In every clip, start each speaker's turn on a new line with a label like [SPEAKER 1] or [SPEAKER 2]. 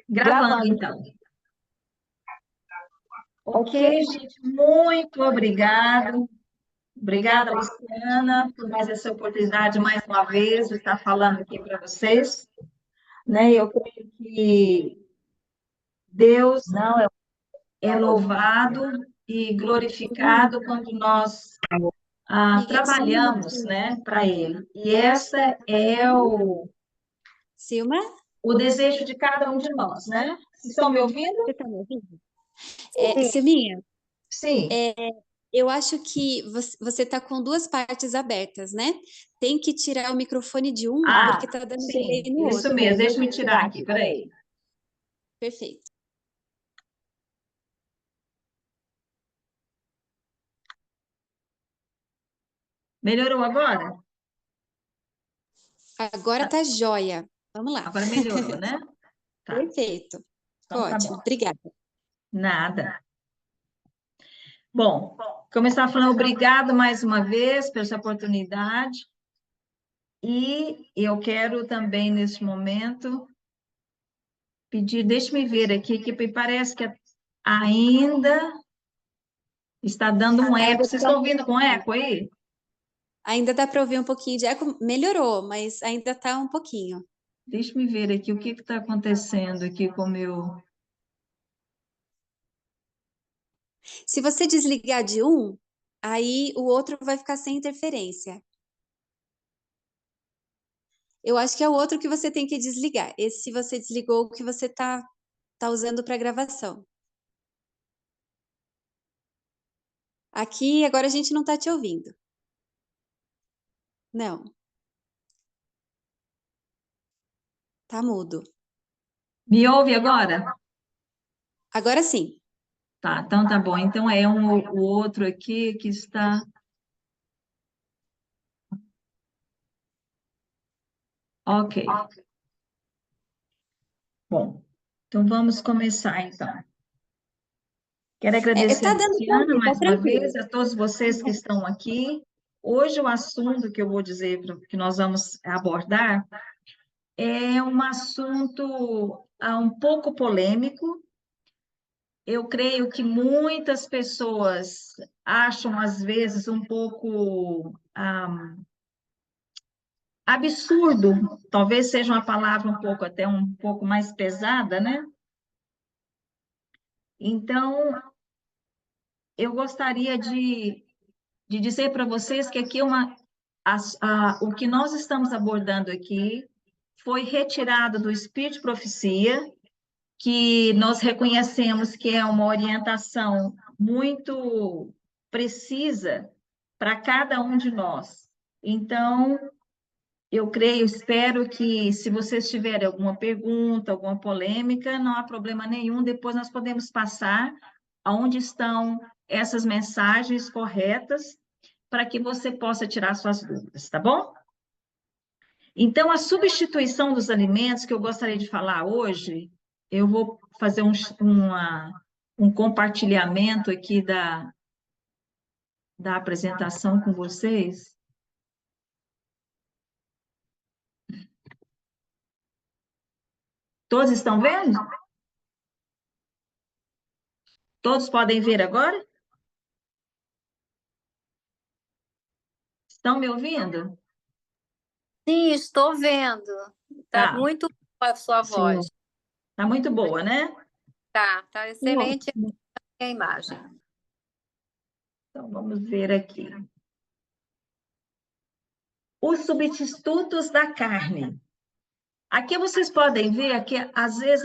[SPEAKER 1] Gravando,
[SPEAKER 2] Gravando.
[SPEAKER 1] então. Ok,
[SPEAKER 2] Ok,
[SPEAKER 1] gente, muito obrigado. Obrigada,
[SPEAKER 2] obrigada.
[SPEAKER 1] Luciana, por mais essa oportunidade, mais uma vez, de estar falando aqui para vocês. Né? Eu creio que Deus
[SPEAKER 2] Não, eu
[SPEAKER 1] é louvado e glorificado quando nós
[SPEAKER 3] Amiga, só um
[SPEAKER 1] trabalhamos,
[SPEAKER 3] minutinho.
[SPEAKER 1] né, para Ele. E essa é
[SPEAKER 3] Silma,
[SPEAKER 1] o desejo de cada um de nós, né? Vocês estão me ouvindo?
[SPEAKER 3] você tá me ouvindo?
[SPEAKER 2] sim.
[SPEAKER 3] Silminha,
[SPEAKER 1] Sim.
[SPEAKER 3] eu acho que você tá com duas partes abertas, né? Tem que tirar o microfone de um,
[SPEAKER 1] Ah,
[SPEAKER 3] porque tá dando delay
[SPEAKER 1] sim,
[SPEAKER 3] no
[SPEAKER 1] isso
[SPEAKER 3] outro.
[SPEAKER 1] mesmo. Deixa eu me
[SPEAKER 2] Deixa eu
[SPEAKER 1] tirar
[SPEAKER 2] tirar
[SPEAKER 1] aqui,
[SPEAKER 2] aqui,
[SPEAKER 1] peraí.
[SPEAKER 2] peraí.
[SPEAKER 3] Perfeito.
[SPEAKER 1] Melhorou agora?
[SPEAKER 3] Agora tá jóia. Vamos lá.
[SPEAKER 1] Agora melhorou, né? Tá.
[SPEAKER 3] Perfeito. Ficou
[SPEAKER 1] Então tá
[SPEAKER 3] ótimo.
[SPEAKER 1] bom.
[SPEAKER 3] Obrigada.
[SPEAKER 1] Nada. Bom, começar falando obrigado mais uma vez por essa oportunidade. E eu quero também, neste momento, pedir, deixe-me ver aqui, que me parece que ainda está dando um eco.
[SPEAKER 3] Ainda
[SPEAKER 1] Vocês
[SPEAKER 3] tá,
[SPEAKER 1] estão ouvindo com eco aí?
[SPEAKER 3] ainda dá para ouvir um pouquinho de eco. Melhorou, mas ainda tá um pouquinho.
[SPEAKER 1] Deixe-me ver aqui o que está acontecendo aqui com o meu.
[SPEAKER 3] Se você desligar de um, aí o outro vai ficar sem interferência. Eu acho que é o outro que você tem que desligar. Esse, se você desligou, o que você tá usando para gravação. Aqui, agora a gente não tá te ouvindo. Não, tá mudo.
[SPEAKER 1] Me ouve agora?
[SPEAKER 3] Agora sim.
[SPEAKER 1] Tá, então tá bom. Então é o outro aqui que está. Ok. Bom, então vamos começar então. Quero agradecer a
[SPEAKER 3] Tá dando pra
[SPEAKER 1] Luciana
[SPEAKER 3] ouvir, tá
[SPEAKER 1] mais uma vez,
[SPEAKER 3] tranquilo.
[SPEAKER 1] a todos vocês que estão aqui. Hoje o assunto que eu vou dizer que nós vamos abordar é um assunto um pouco polêmico. Eu creio que muitas pessoas acham às vezes um pouco absurdo, talvez seja uma palavra um pouco até um pouco mais pesada, né? Então, eu gostaria de dizer para vocês que aqui o que nós estamos abordando aqui foi retirado do Espírito de Profecia, que nós reconhecemos que é uma orientação muito precisa para cada um de nós. Então, eu creio, espero que se vocês tiverem alguma pergunta, alguma polêmica, não há problema nenhum, depois nós podemos passar aonde estão essas mensagens corretas para que você possa tirar suas dúvidas, tá bom? Então, a substituição dos alimentos que eu gostaria de falar hoje, eu vou fazer um compartilhamento aqui da apresentação com vocês. Todos estão vendo? Todos podem ver agora? Estão me ouvindo?
[SPEAKER 4] Sim, estou vendo. Está
[SPEAKER 1] Tá,
[SPEAKER 4] muito boa a sua
[SPEAKER 2] Sim.
[SPEAKER 4] voz.
[SPEAKER 1] tá muito boa, né?
[SPEAKER 4] Tá excelente a imagem.
[SPEAKER 1] Então, vamos ver aqui. Os substitutos da carne. Aqui vocês podem ver que, às vezes,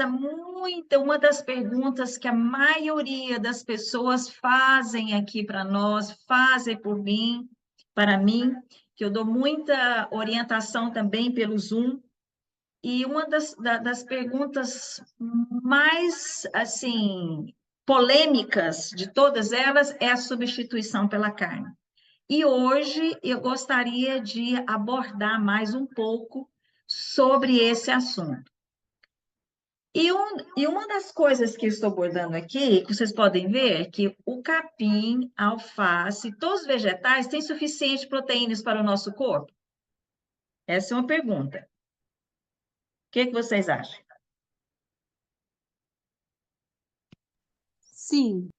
[SPEAKER 1] uma das perguntas que a maioria das pessoas fazem aqui para nós, fazem para mim, que eu dou muita orientação também pelo Zoom, e uma das perguntas mais, assim, polêmicas de todas elas é a substituição pela carne. E hoje eu gostaria de abordar mais um pouco sobre esse assunto. E uma das coisas que estou abordando aqui, que vocês podem ver, é que o capim, a alface, todos os vegetais têm suficiente proteínas para o nosso corpo? Essa é uma pergunta. O que vocês acham?
[SPEAKER 3] Sim.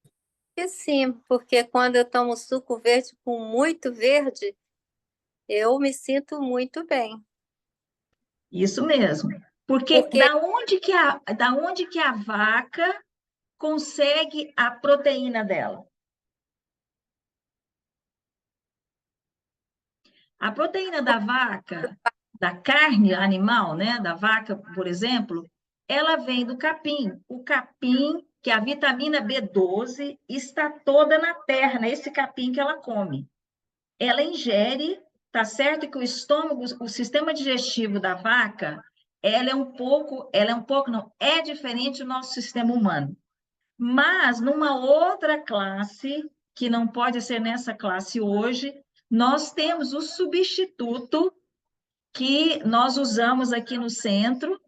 [SPEAKER 4] E sim, porque quando eu tomo suco verde com muito verde, eu me sinto muito bem.
[SPEAKER 1] Isso mesmo. Porque
[SPEAKER 4] Porque
[SPEAKER 1] da onde que a vaca consegue a proteína dela? A proteína da vaca, da carne animal, né, da vaca, por exemplo, ela vem do capim. O capim, que é a vitamina B12, está toda na terra, nesse capim que ela come. Ela ingere, tá certo que o estômago, o sistema digestivo da vaca, não, é diferente do nosso sistema humano. Mas numa outra classe, que não pode ser nessa classe hoje, nós temos o substituto que nós usamos aqui no centro,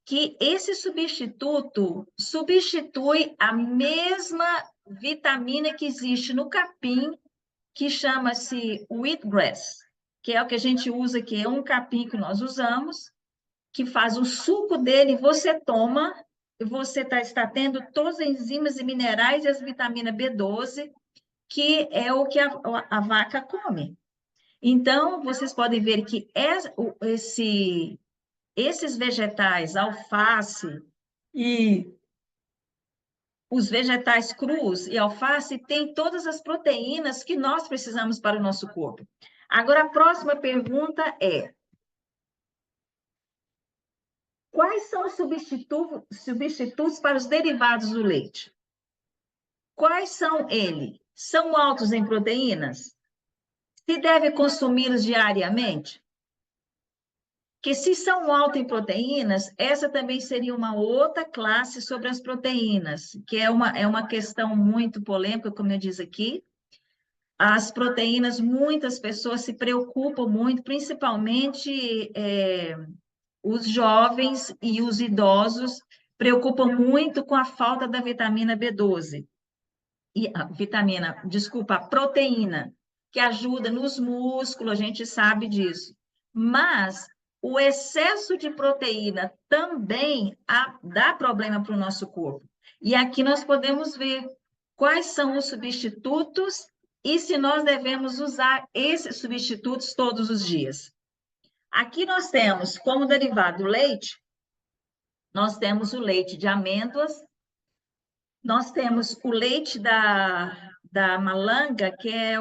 [SPEAKER 1] que esse substituto substitui a mesma vitamina que existe no capim, que chama-se wheatgrass, que é o que a gente usa, que é um capim que nós usamos, que faz o suco dele, você toma, você está tendo todas as enzimas e minerais e as vitaminas B12, que é o que a vaca come. Então, vocês podem ver que esses vegetais, alface e os vegetais crus e alface têm todas as proteínas que nós precisamos para o nosso corpo. Agora, a próxima pergunta é: quais são os substitutos para os derivados do leite? Quais são eles? São altos em proteínas? Se deve consumi-los diariamente? Que se são altos em proteínas, essa também seria uma outra classe sobre as proteínas, que é uma questão muito polêmica, como eu disse aqui. As proteínas, muitas pessoas se preocupam muito, principalmente os jovens e os idosos, preocupam muito com a falta da vitamina B12. E a proteína, que ajuda nos músculos, a gente sabe disso. Mas o excesso de proteína também dá problema para o nosso corpo. E aqui nós podemos ver quais são os substitutos e se nós devemos usar esses substitutos todos os dias. Aqui nós temos, como derivado do leite, nós temos o leite de amêndoas, nós temos o leite da malanga, que é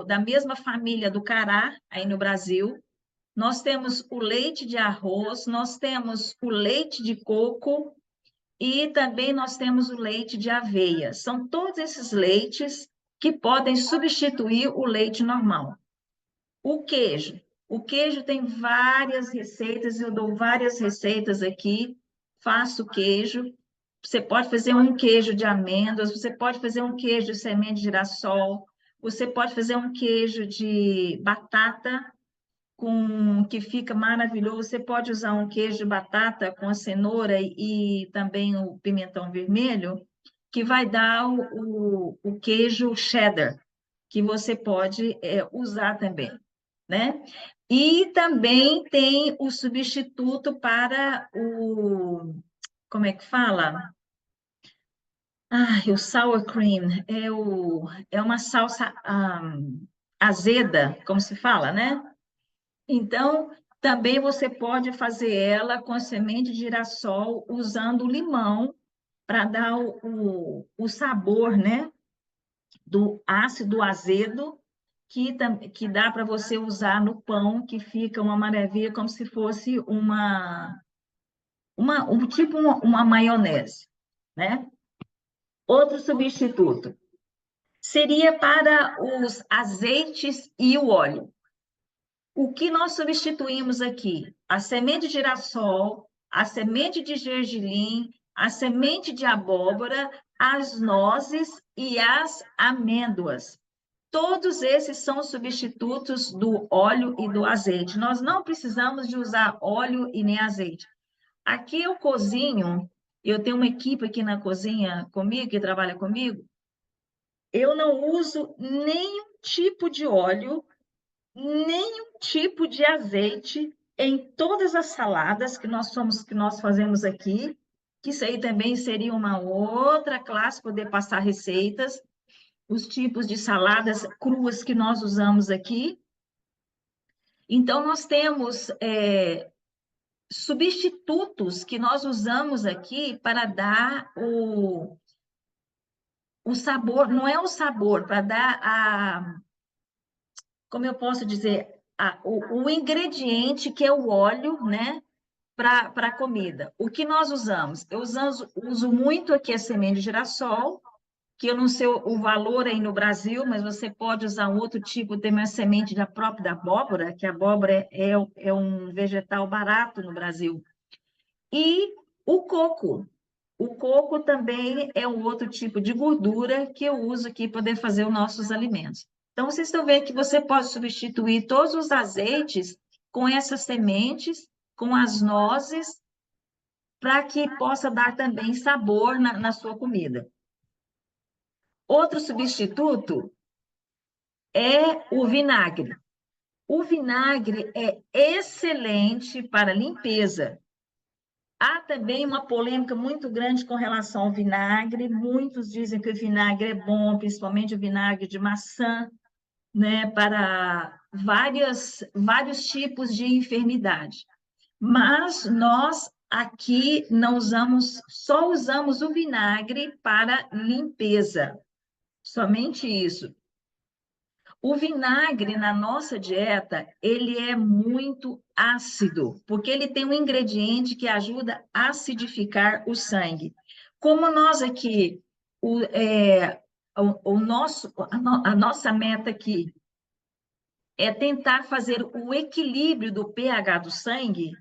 [SPEAKER 1] da mesma família do cará, aí no Brasil. Nós temos o leite de arroz, nós temos o leite de coco e também nós temos o leite de aveia. São todos esses leites que podem substituir o leite normal. O queijo. O queijo tem várias receitas, eu dou várias receitas aqui, faço queijo. Você pode fazer um queijo de amêndoas, você pode fazer um queijo de semente de girassol, você pode fazer um queijo de batata, que fica maravilhoso. Você pode usar um queijo de batata com a cenoura e também o pimentão vermelho, que vai dar o queijo cheddar, que você pode usar também, né? E também tem o substituto para como é que fala? O sour cream é uma salsa azeda, como se fala, né? Então, também você pode fazer ela com semente de girassol, usando limão, para dar o sabor, né? Do ácido azedo, que dá para você usar no pão, que fica uma maravilha, como se fosse uma maionese, né? Outro substituto seria para os azeites e o óleo. O que nós substituímos aqui? A semente de girassol, a semente de gergelim, a semente de abóbora, as nozes e as amêndoas. Todos esses são substitutos do óleo e do azeite. Nós não precisamos de usar óleo e nem azeite. Aqui eu cozinho, eu tenho uma equipe aqui na cozinha comigo, que trabalha comigo, eu não uso nenhum tipo de óleo, nenhum tipo de azeite em todas as saladas que nós fazemos aqui, que isso aí também seria uma outra classe, poder passar receitas, os tipos de saladas cruas que nós usamos aqui. Então, nós temos substitutos que nós usamos aqui para dar o sabor, não é o sabor, para dar como eu posso dizer, o ingrediente que é o óleo, né, para a comida. O que nós usamos? Eu uso muito aqui a semente de girassol, que eu não sei o valor aí no Brasil, mas você pode usar um outro tipo, tem uma semente da própria abóbora, que a abóbora é um vegetal barato no Brasil. E o coco. O coco também é um outro tipo de gordura que eu uso aqui para poder fazer os nossos alimentos. Então, vocês estão vendo que você pode substituir todos os azeites com essas sementes, com as nozes, para que possa dar também sabor na sua comida. Outro substituto é o vinagre. O vinagre é excelente para limpeza. Há também uma polêmica muito grande com relação ao vinagre. Muitos dizem que o vinagre é bom, principalmente o vinagre de maçã, né, para vários tipos de enfermidade. Mas nós aqui não usamos, só usamos o vinagre para limpeza. Somente isso. O vinagre na nossa dieta, ele é muito ácido, porque ele tem um ingrediente que ajuda a acidificar o sangue. Como nós aqui, a nossa meta aqui é tentar fazer o equilíbrio do pH do sangue,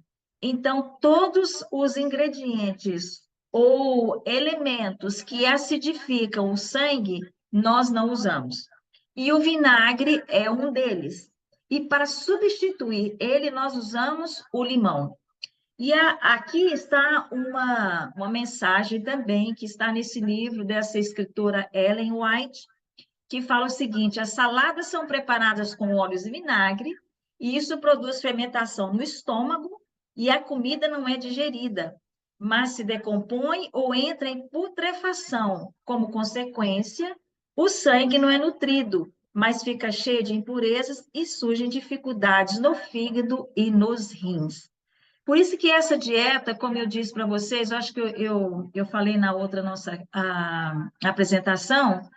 [SPEAKER 1] então todos os ingredientes ou elementos que acidificam o sangue, nós não usamos. E o vinagre é um deles. E para substituir ele, nós usamos o limão. E aqui está uma mensagem também, que está nesse livro dessa escritora Ellen White, que fala o seguinte: as saladas são preparadas com óleos e vinagre, e isso produz fermentação no estômago, e a comida não é digerida, mas se decompõe ou entra em putrefação. Como consequência, o sangue não é nutrido, mas fica cheio de impurezas e surgem dificuldades no fígado e nos rins. Por isso que essa dieta, como eu disse para vocês, eu acho que eu falei na outra nossa apresentação,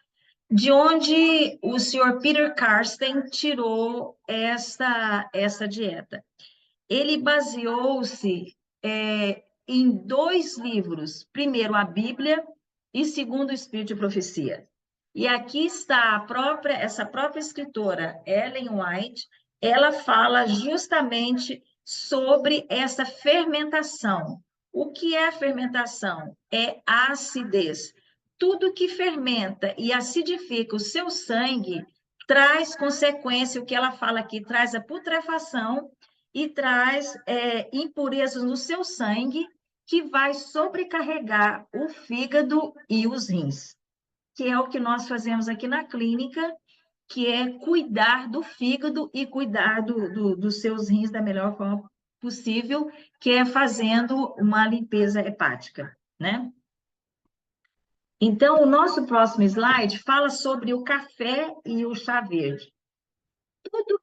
[SPEAKER 1] de onde o senhor Peter Karsten tirou essa dieta. Ele baseou-se em 2 livros, primeiro a Bíblia e segundo o Espírito de Profecia. E aqui está essa própria escritora, Ellen White, ela fala justamente sobre essa fermentação. O que é a fermentação? É a acidez. Tudo que fermenta e acidifica o seu sangue traz consequência, o que ela fala aqui, traz a putrefação e traz impurezas no seu sangue, que vai sobrecarregar o fígado e os rins, que é o que nós fazemos aqui na clínica, que é cuidar do fígado e cuidar dos seus rins da melhor forma possível, que é fazendo uma limpeza hepática, né? Então, o nosso próximo slide fala sobre o café e o chá verde. Tudo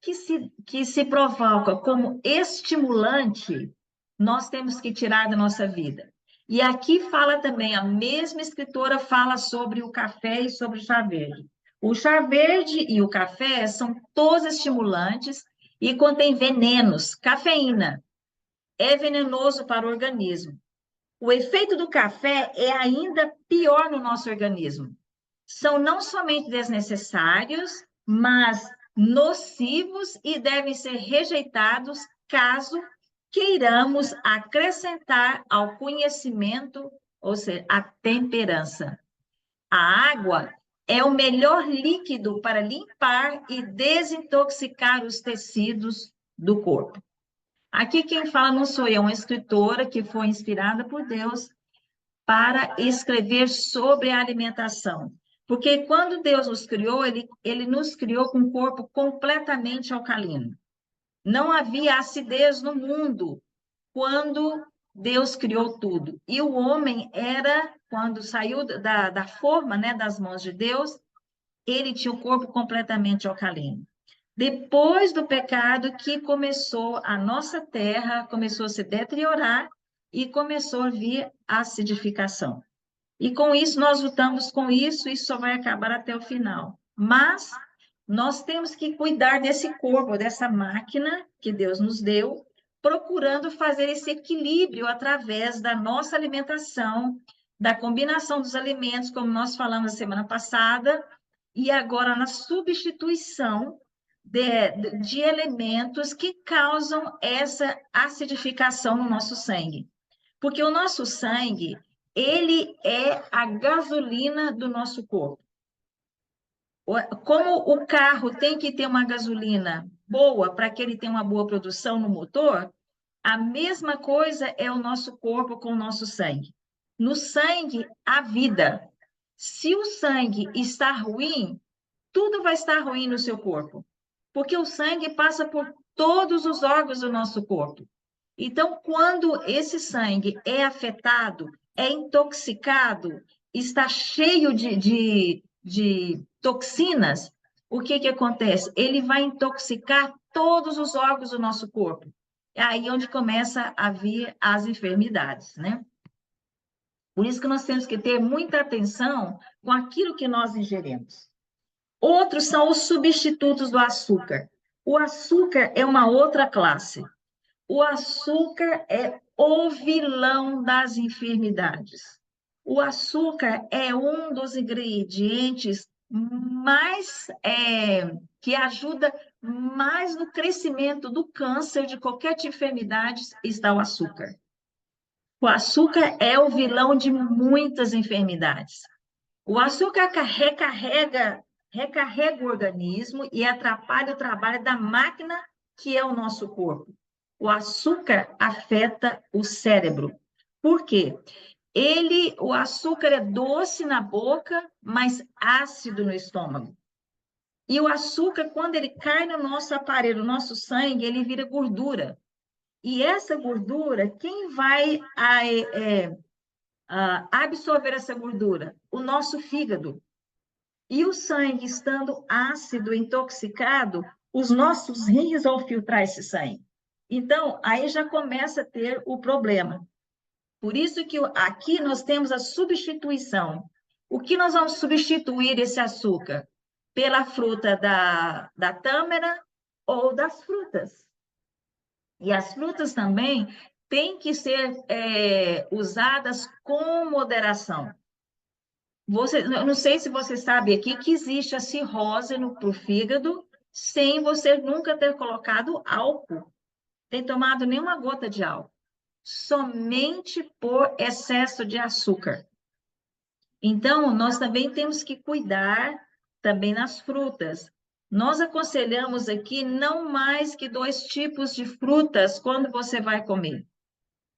[SPEAKER 1] que se provoca como estimulante, nós temos que tirar da nossa vida. E aqui fala também, a mesma escritora fala sobre o café e sobre o chá verde. O chá verde e o café são todos estimulantes e contêm venenos, cafeína. É venenoso para o organismo. O efeito do café é ainda pior no nosso organismo. São não somente desnecessários, mas nocivos e devem ser rejeitados caso queiramos acrescentar ao conhecimento, ou seja, a temperança. A água é o melhor líquido para limpar e desintoxicar os tecidos do corpo. Aqui quem fala não sou eu, uma escritora que foi inspirada por Deus para escrever sobre a alimentação. Porque quando Deus nos criou, ele nos criou com um corpo completamente alcalino. Não havia acidez no mundo quando Deus criou tudo. E o homem era, quando saiu da forma, né, das mãos de Deus, ele tinha o corpo completamente alcalino. Depois do pecado que começou a nossa terra, começou a se deteriorar e começou a vir a acidificação. E com isso, nós lutamos com isso, isso só vai acabar até o final. Mas nós temos que cuidar desse corpo, dessa máquina que Deus nos deu, procurando fazer esse equilíbrio através da nossa alimentação, da combinação dos alimentos, como nós falamos na semana passada, e agora na substituição de elementos que causam essa acidificação no nosso sangue. Porque o nosso sangue, ele é a gasolina do nosso corpo. Como o carro tem que ter uma gasolina boa para que ele tenha uma boa produção no motor, a mesma coisa é o nosso corpo com o nosso sangue. No sangue, a vida. Se o sangue está ruim, tudo vai estar ruim no seu corpo, porque o sangue passa por todos os órgãos do nosso corpo. Então, quando esse sangue é afetado, é intoxicado, está cheio de toxinas, o que acontece? Ele vai intoxicar todos os órgãos do nosso corpo. É aí onde começa a vir as enfermidades, né? Por isso que nós temos que ter muita atenção com aquilo que nós ingerimos. Outros são os substitutos do açúcar. O açúcar é uma outra classe. O açúcar é o vilão das enfermidades. O açúcar é um dos ingredientes mais que ajuda mais no crescimento do câncer, de qualquer tipo de enfermidade, está o açúcar. O açúcar é o vilão de muitas enfermidades. O açúcar recarrega o organismo e atrapalha o trabalho da máquina que é o nosso corpo. O açúcar afeta o cérebro. Por quê? O açúcar é doce na boca, mas ácido no estômago. E o açúcar, quando ele cai no nosso aparelho, no nosso sangue, ele vira gordura. E essa gordura, quem vai absorver essa gordura? O nosso fígado. E o sangue estando ácido, intoxicado, os nossos rins vão filtrar esse sangue. Então, aí já começa a ter o problema. Por isso que aqui nós temos a substituição. O que nós vamos substituir esse açúcar? Pela fruta da tâmara ou das frutas. E as frutas também têm que ser usadas com moderação. Eu não sei se você sabe aqui que existe a cirrose para o fígado sem você nunca ter colocado álcool, ter tomado nenhuma gota de álcool, somente por excesso de açúcar. Então, nós também temos que cuidar também nas frutas. Nós aconselhamos aqui não mais que 2 tipos de frutas quando você vai comer.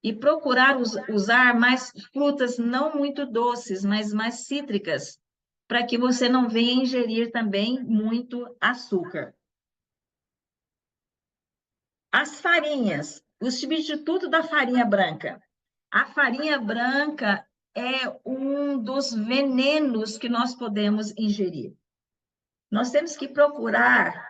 [SPEAKER 1] E procurar usar mais frutas não muito doces, mas mais cítricas, para que você não venha ingerir também muito açúcar. As farinhas, o substituto da farinha branca. A farinha branca é um dos venenos que nós podemos ingerir. Nós temos que procurar,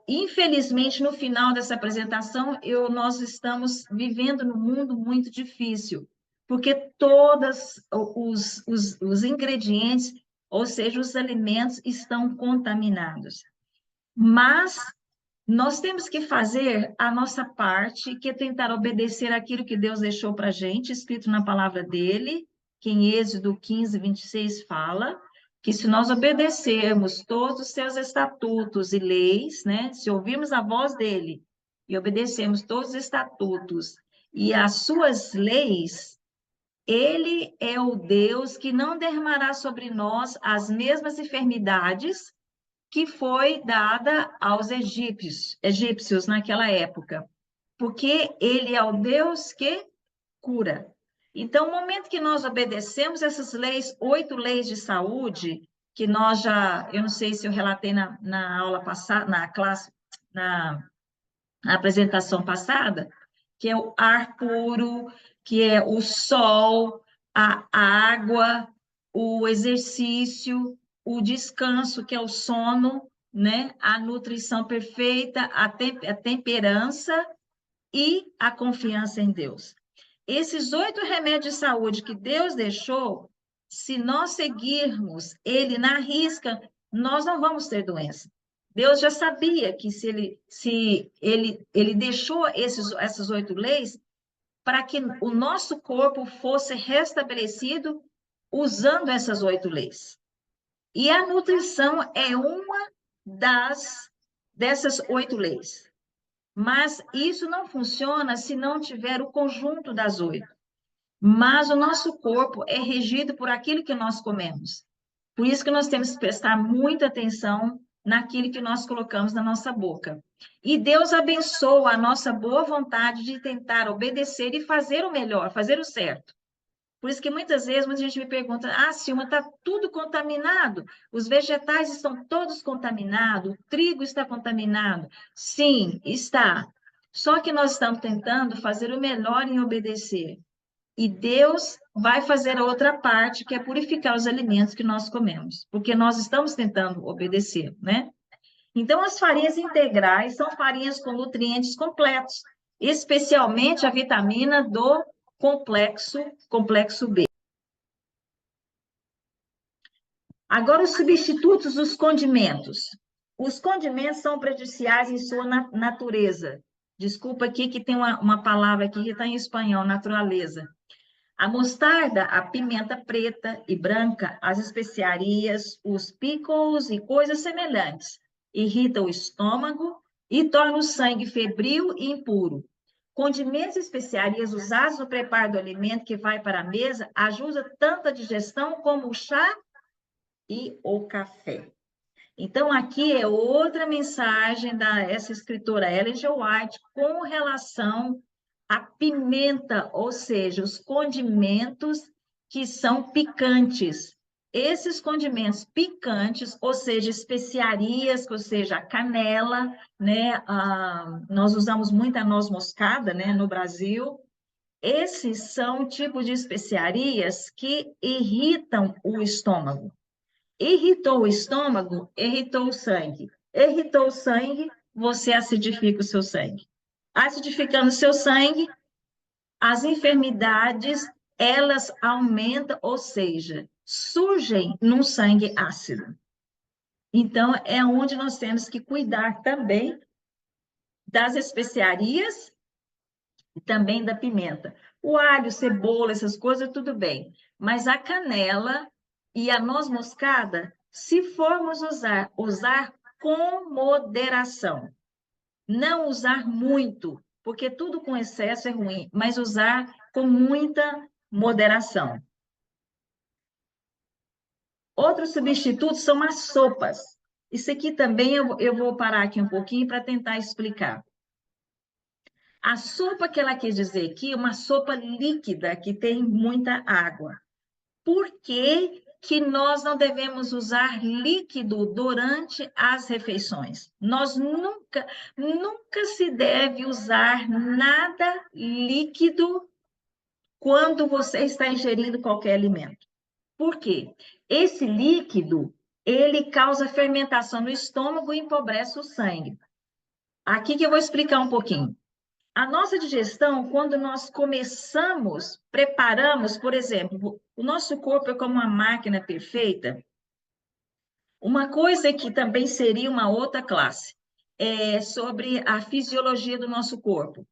[SPEAKER 1] infelizmente, no final dessa apresentação, nós estamos vivendo num mundo muito difícil, porque todos os ingredientes, ou seja, os alimentos, estão contaminados. Mas nós temos que fazer a nossa parte, que é tentar obedecer aquilo que Deus deixou para a gente, escrito na palavra dele, que em Êxodo 15, 26 fala, que se nós obedecermos todos os seus estatutos e leis, né, se ouvirmos a voz dele e obedecermos todos os estatutos e as suas leis, ele é o Deus que não derramará sobre nós as mesmas enfermidades que foi dada aos egípcios naquela época, porque ele é o Deus que cura. Então, no momento que nós obedecemos essas leis, 8 leis de saúde, que nós eu não sei se eu relatei na aula passada, na apresentação passada, que é o ar puro, que é o sol, a água, o exercício, o descanso, que é o sono, né? A nutrição perfeita, a temperança e a confiança em Deus. Esses 8 remédios de saúde que Deus deixou, se nós seguirmos ele na risca, nós não vamos ter doença. Deus já sabia que se ele deixou essas 8 leis para que o nosso corpo fosse restabelecido usando essas 8 leis. E a nutrição é uma dessas 8 leis. Mas isso não funciona se não tiver o conjunto das 8. Mas o nosso corpo é regido por aquilo que nós comemos. Por isso que nós temos que prestar muita atenção naquilo que nós colocamos na nossa boca. E Deus abençoa a nossa boa vontade de tentar obedecer e fazer o melhor, fazer o certo. Por isso que muitas vezes muita gente me pergunta: Silma, está tudo contaminado? Os vegetais estão todos contaminados? O trigo está contaminado? Sim, está. Só que nós estamos tentando fazer o melhor em obedecer. E Deus vai fazer a outra parte, que é purificar os alimentos que nós comemos, porque nós estamos tentando obedecer, né? Então, as farinhas integrais são farinhas com nutrientes completos, especialmente a vitamina do complexo B. Agora, os substitutos dos condimentos. Os condimentos são prejudiciais em sua natureza. Desculpa aqui que tem uma palavra aqui que está em espanhol, naturaleza. A mostarda, a pimenta preta e branca, as especiarias, os pickles e coisas semelhantes irritam o estômago e tornam o sangue febril e impuro. Condimentos e especiarias usados no preparo do alimento que vai para a mesa ajudam tanto a digestão como o chá e o café. Então, aqui é outra mensagem dessa escritora Ellen G. White com relação à pimenta, ou seja, os condimentos que são picantes. Esses condimentos picantes, ou seja, especiarias, ou seja, a canela, né? Nós usamos muito a noz moscada, né, no Brasil. Esses são tipos de especiarias que irritam o estômago. Irritou o estômago, irritou o sangue. Irritou o sangue, você acidifica o seu sangue. Acidificando o seu sangue, as enfermidades, elas aumentam, ou seja, surgem num sangue ácido. Então, é onde nós temos que cuidar também das especiarias e também da pimenta. O alho, cebola, essas coisas, tudo bem. Mas a canela e a noz moscada, se formos usar com moderação. Não usar muito, porque tudo com excesso é ruim, mas usar com muita moderação. Outros substitutos são as sopas. Isso aqui também eu vou parar aqui um pouquinho para tentar explicar. A sopa que ela quis dizer aqui é uma sopa líquida, que tem muita água. Por que que nós não devemos usar líquido durante as refeições? Nós nunca se deve usar nada líquido quando você está ingerindo qualquer alimento. Por quê? Esse líquido, ele causa fermentação no estômago e empobrece o sangue. Aqui que eu vou explicar um pouquinho. A nossa digestão, quando nós preparamos, por exemplo, o nosso corpo é como uma máquina perfeita. Uma coisa que também seria uma outra classe é sobre a fisiologia do nosso corpo.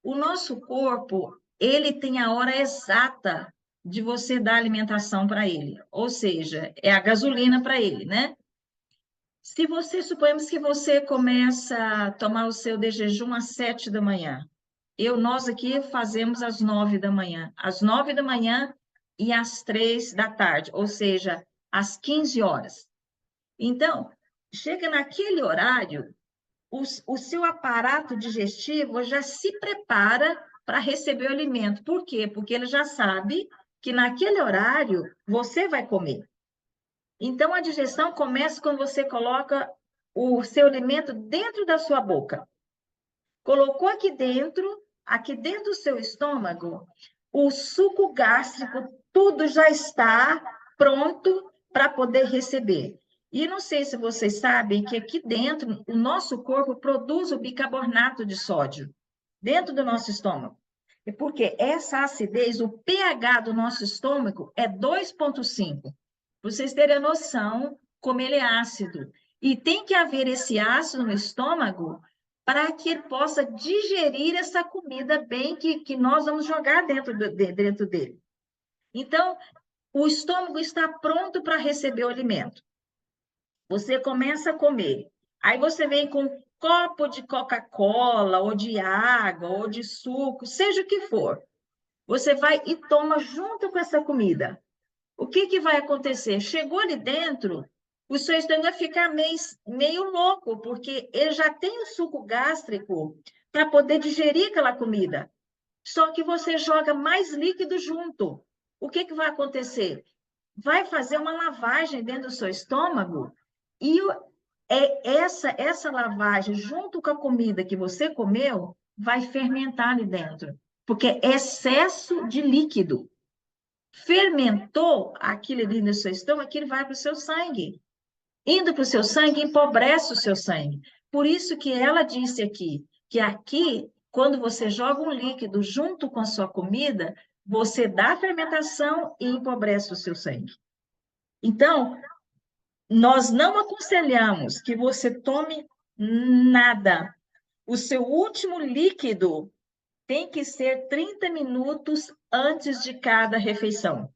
[SPEAKER 1] O nosso corpo, ele tem a hora exata de você dar alimentação para ele, ou seja, é a gasolina para ele, né? Suponhamos que você começa a tomar o seu de jejum às 7 da manhã. Nós aqui fazemos às 9 da manhã. Às 9 da manhã e às 3 da tarde, ou seja, às 15 horas. Então, chega naquele horário, o seu aparato digestivo já se prepara para receber o alimento. Por quê? Porque ele já sabe que naquele horário você vai comer. Então, a digestão começa quando você coloca o seu alimento dentro da sua boca. Colocou aqui dentro, aqui dentro do seu estômago, o suco gástrico, tudo já está pronto para poder receber. E não sei se vocês sabem que aqui dentro, o nosso corpo produz o bicarbonato de sódio, dentro do nosso estômago. E porque essa acidez, o pH do nosso estômago é 2,5. Para vocês terem a noção como ele é ácido. E tem que haver esse ácido no estômago para que ele possa digerir essa comida bem que nós vamos jogar dentro dele. Então, o estômago está pronto para receber o alimento. Você começa a comer. Aí você vem com um copo de Coca-Cola, ou de água, ou de suco, seja o que for. Você vai e toma junto com essa comida. O que vai acontecer? Chegou ali dentro, o seu estômago vai ficar meio louco, porque ele já tem o suco gástrico para poder digerir aquela comida. Só que você joga mais líquido junto. O que vai acontecer? Vai fazer uma lavagem dentro do seu estômago e essa lavagem, junto com a comida que você comeu, vai fermentar ali dentro, porque é excesso de líquido. Fermentou aquilo ali no seu estômago, aquilo vai para o seu sangue. Indo para o seu sangue, empobrece o seu sangue. Por isso que ela disse aqui, que aqui, quando você joga um líquido junto com a sua comida, você dá fermentação e empobrece o seu sangue. Então, nós não aconselhamos que você tome nada. O seu último líquido tem que ser 30 minutos antes de cada refeição.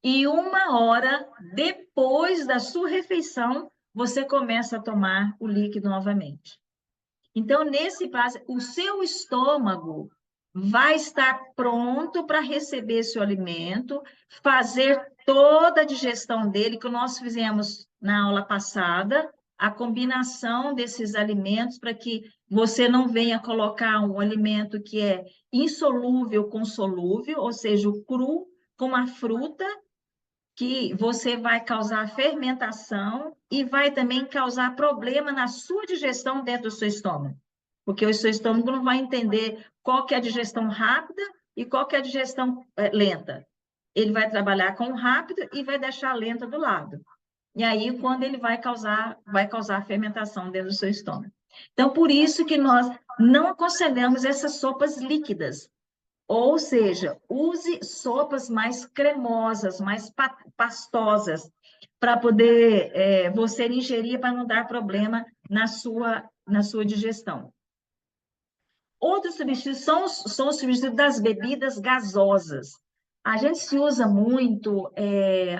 [SPEAKER 1] E 1 hora depois da sua refeição, você começa a tomar o líquido novamente. Então, nesse caso, o seu estômago vai estar pronto para receber seu alimento, fazer toda a digestão dele, que nós fizemos na aula passada, a combinação desses alimentos para que você não venha colocar um alimento que é insolúvel com solúvel, ou seja, o cru com a fruta, que você vai causar fermentação e vai também causar problema na sua digestão dentro do seu estômago. Porque o seu estômago não vai entender qual que é a digestão rápida e qual que é a digestão lenta. Ele vai trabalhar com o rápido e vai deixar a lenta do lado. E aí, quando ele vai causar fermentação dentro do seu estômago. Então, por isso que nós não aconselhamos essas sopas líquidas. Ou seja, use sopas mais cremosas, mais pastosas, para poder você ingerir, para não dar problema na sua digestão. Outros substitutos são os substitutos das bebidas gasosas. A gente se usa muito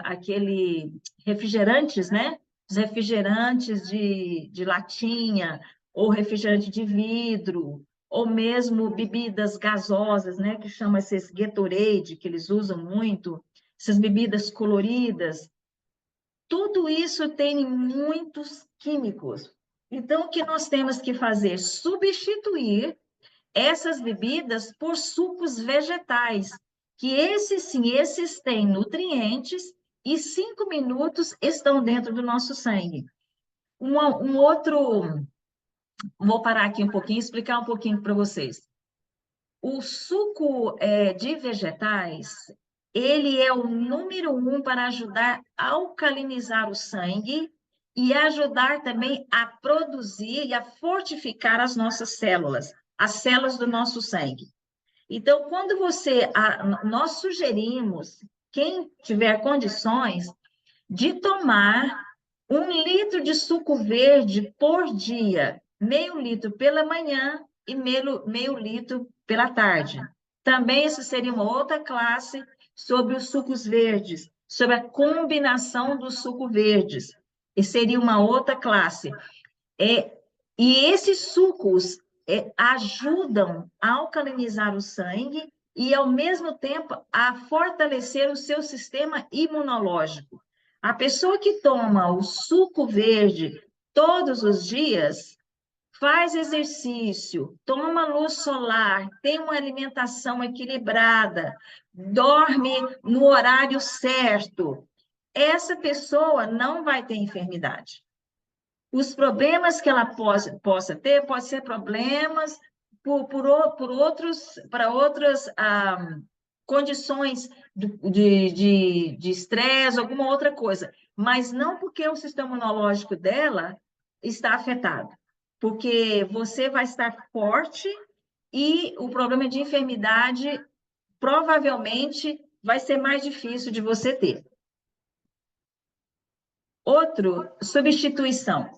[SPEAKER 1] aquele refrigerantes, né? Os refrigerantes de latinha, ou refrigerante de vidro, ou mesmo bebidas gasosas, né? Que chama esses Gatorade, que eles usam muito, essas bebidas coloridas. Tudo isso tem muitos químicos. Então, o que nós temos que fazer? Substituir essas bebidas por sucos vegetais, que esses sim, esses têm nutrientes e 5 minutos estão dentro do nosso sangue. Um outro, vou parar aqui um pouquinho e explicar um pouquinho para vocês. O suco de vegetais, ele é o número 1 para ajudar a alcalinizar o sangue e ajudar também a produzir e a fortificar as nossas células, as células do nosso sangue. Então, quando nós sugerimos, quem tiver condições, de tomar 1 litro de suco verde por dia, meio litro pela manhã e meio litro pela tarde. Também essa seria uma outra classe sobre os sucos verdes, sobre a combinação dos sucos verdes. E seria uma outra classe. E esses sucos ajudam a alcalinizar o sangue e, ao mesmo tempo, a fortalecer o seu sistema imunológico. A pessoa que toma o suco verde todos os dias, faz exercício, toma luz solar, tem uma alimentação equilibrada, dorme no horário certo, essa pessoa não vai ter enfermidade. Os problemas que ela possa ter, pode ser problemas para outras condições de estresse, alguma outra coisa, mas não porque o sistema imunológico dela está afetado, porque você vai estar forte e o problema de enfermidade provavelmente vai ser mais difícil de você ter. Outro, substituição.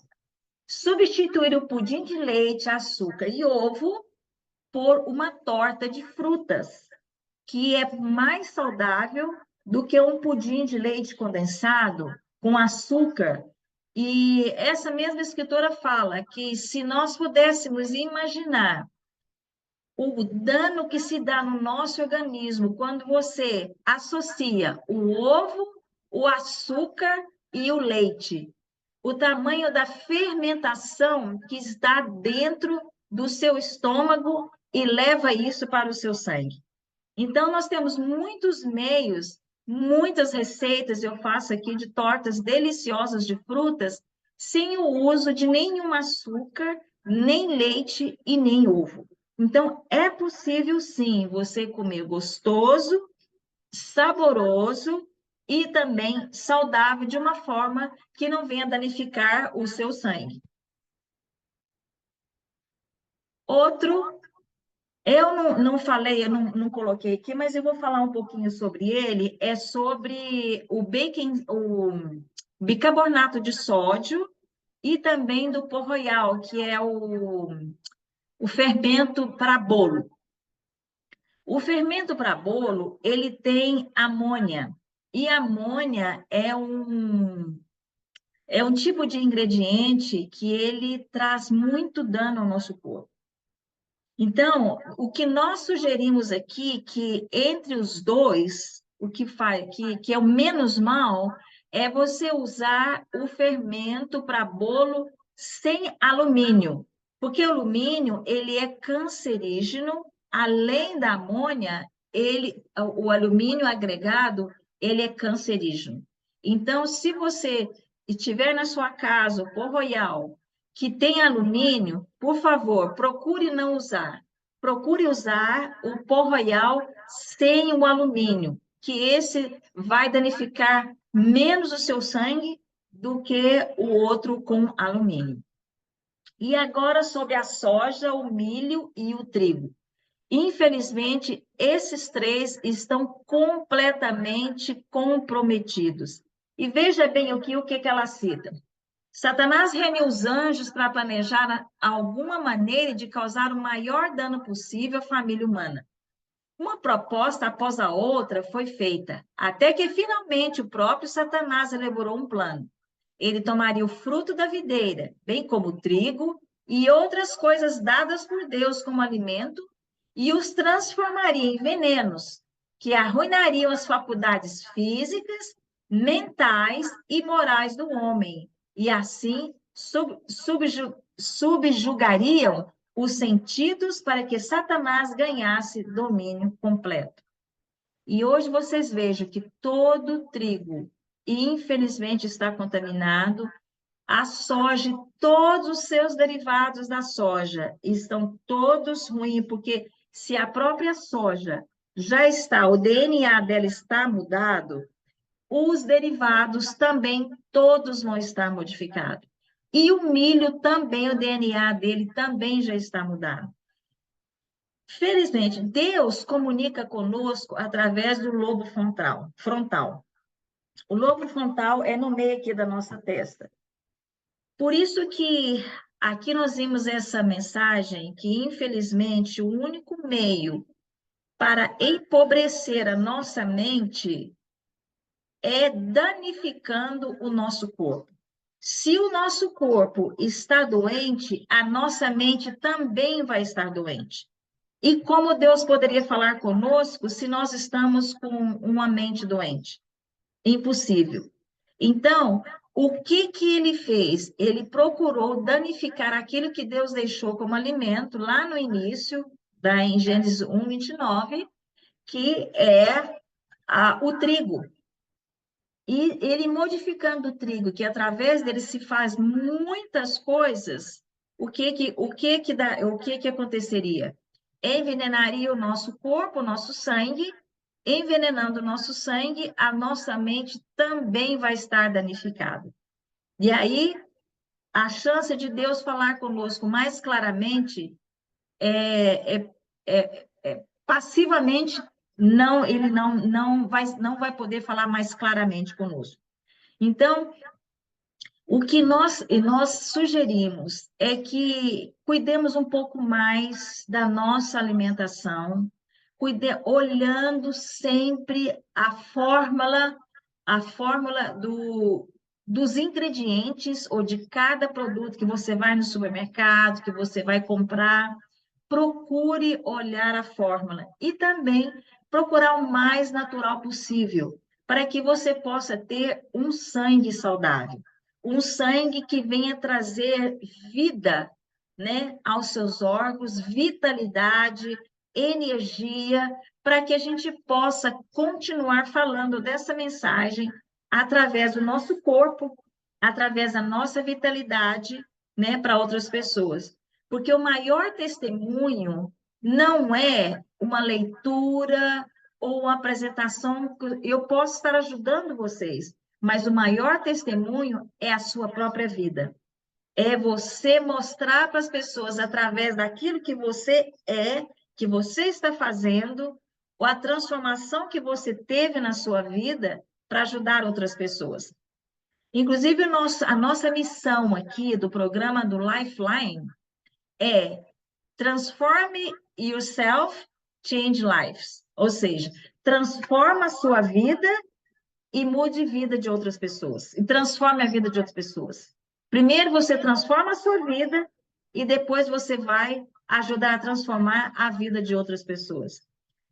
[SPEAKER 1] Substituir o pudim de leite, açúcar e ovo por uma torta de frutas, que é mais saudável do que um pudim de leite condensado com açúcar. E essa mesma escritora fala que se nós pudéssemos imaginar o dano que se dá no nosso organismo quando você associa o ovo, o açúcar e o leite, o tamanho da fermentação que está dentro do seu estômago e leva isso para o seu sangue. Então, nós temos muitos meios, muitas receitas, eu faço aqui de tortas deliciosas de frutas, sem o uso de nenhum açúcar, nem leite e nem ovo. Então, é possível, sim, você comer gostoso, saboroso e também saudável de uma forma que não venha danificar o seu sangue. Outro, eu não falei, eu não coloquei aqui, mas eu vou falar um pouquinho sobre ele, é sobre o bicarbonato de sódio e também do pó royal, que é o fermento para bolo. O fermento para bolo, ele tem amônia, e amônia é um tipo de ingrediente que ele traz muito dano ao nosso corpo. Então, o que nós sugerimos aqui, que entre os dois, o que faz, que é o menos mal, é você usar o fermento para bolo sem alumínio, porque o alumínio, ele é cancerígeno, além da amônia, o alumínio agregado, ele é cancerígeno. Então, se você tiver na sua casa o pó royal, que tem alumínio, por favor, procure não usar. Procure usar o pó royal sem o alumínio, que esse vai danificar menos o seu sangue do que o outro com alumínio. E agora sobre a soja, o milho e o trigo. Infelizmente, esses três estão completamente comprometidos. E veja bem o que ela cita. Satanás reuniu os anjos para planejar alguma maneira de causar o maior dano possível à família humana. Uma proposta após a outra foi feita, até que finalmente o próprio Satanás elaborou um plano. Ele tomaria o fruto da videira, bem como o trigo e outras coisas dadas por Deus como alimento, e os transformaria em venenos, que arruinariam as faculdades físicas, mentais e morais do homem, e assim subjugariam os sentidos para que Satanás ganhasse domínio completo. E hoje vocês vejam que todo o trigo, infelizmente, está contaminado, a soja, todos os seus derivados da soja estão todos ruins, porque se a própria soja já está, o DNA dela está mudado, os derivados também todos vão estar modificados. E o milho também, o DNA dele também já está mudado. Felizmente, Deus comunica conosco através do lobo frontal. O lobo frontal é no meio aqui da nossa testa. Por isso que aqui nós vimos essa mensagem que, infelizmente, o único meio para empobrecer a nossa mente é danificando o nosso corpo. Se o nosso corpo está doente, a nossa mente também vai estar doente. E como Deus poderia falar conosco se nós estamos com uma mente doente? Impossível. Então, o que ele fez? Ele procurou danificar aquilo que Deus deixou como alimento lá no início, em Gênesis 1, 29, que é o trigo. E ele modificando o trigo, que através dele se faz muitas coisas, o que que aconteceria? Envenenaria o nosso corpo, o nosso sangue. Envenenando o nosso sangue, a nossa mente também vai estar danificada. E aí, a chance de Deus falar conosco mais claramente passivamente, não, ele não vai poder falar mais claramente conosco. Então, o que nós sugerimos é que cuidemos um pouco mais da nossa alimentação, olhando sempre a fórmula dos ingredientes ou de cada produto que você vai no supermercado, que você vai comprar. Procure olhar a fórmula e também procurar o mais natural possível, para que você possa ter um sangue saudável, um sangue que venha trazer vida, né, aos seus órgãos, vitalidade, energia, para que a gente possa continuar falando dessa mensagem através do nosso corpo, através da nossa vitalidade, né, para outras pessoas. Porque o maior testemunho não é uma leitura ou uma apresentação, eu posso estar ajudando vocês, mas o maior testemunho é a sua própria vida. É você mostrar para as pessoas, através daquilo que você é, que você está fazendo, ou a transformação que você teve na sua vida para ajudar outras pessoas. Inclusive, a nossa missão aqui do programa do Lifeline é transforme yourself, change lives. Ou seja, transforma a sua vida e mude a vida de outras pessoas. E transforme a vida de outras pessoas. Primeiro você transforma a sua vida e depois você vai ajudar a transformar a vida de outras pessoas.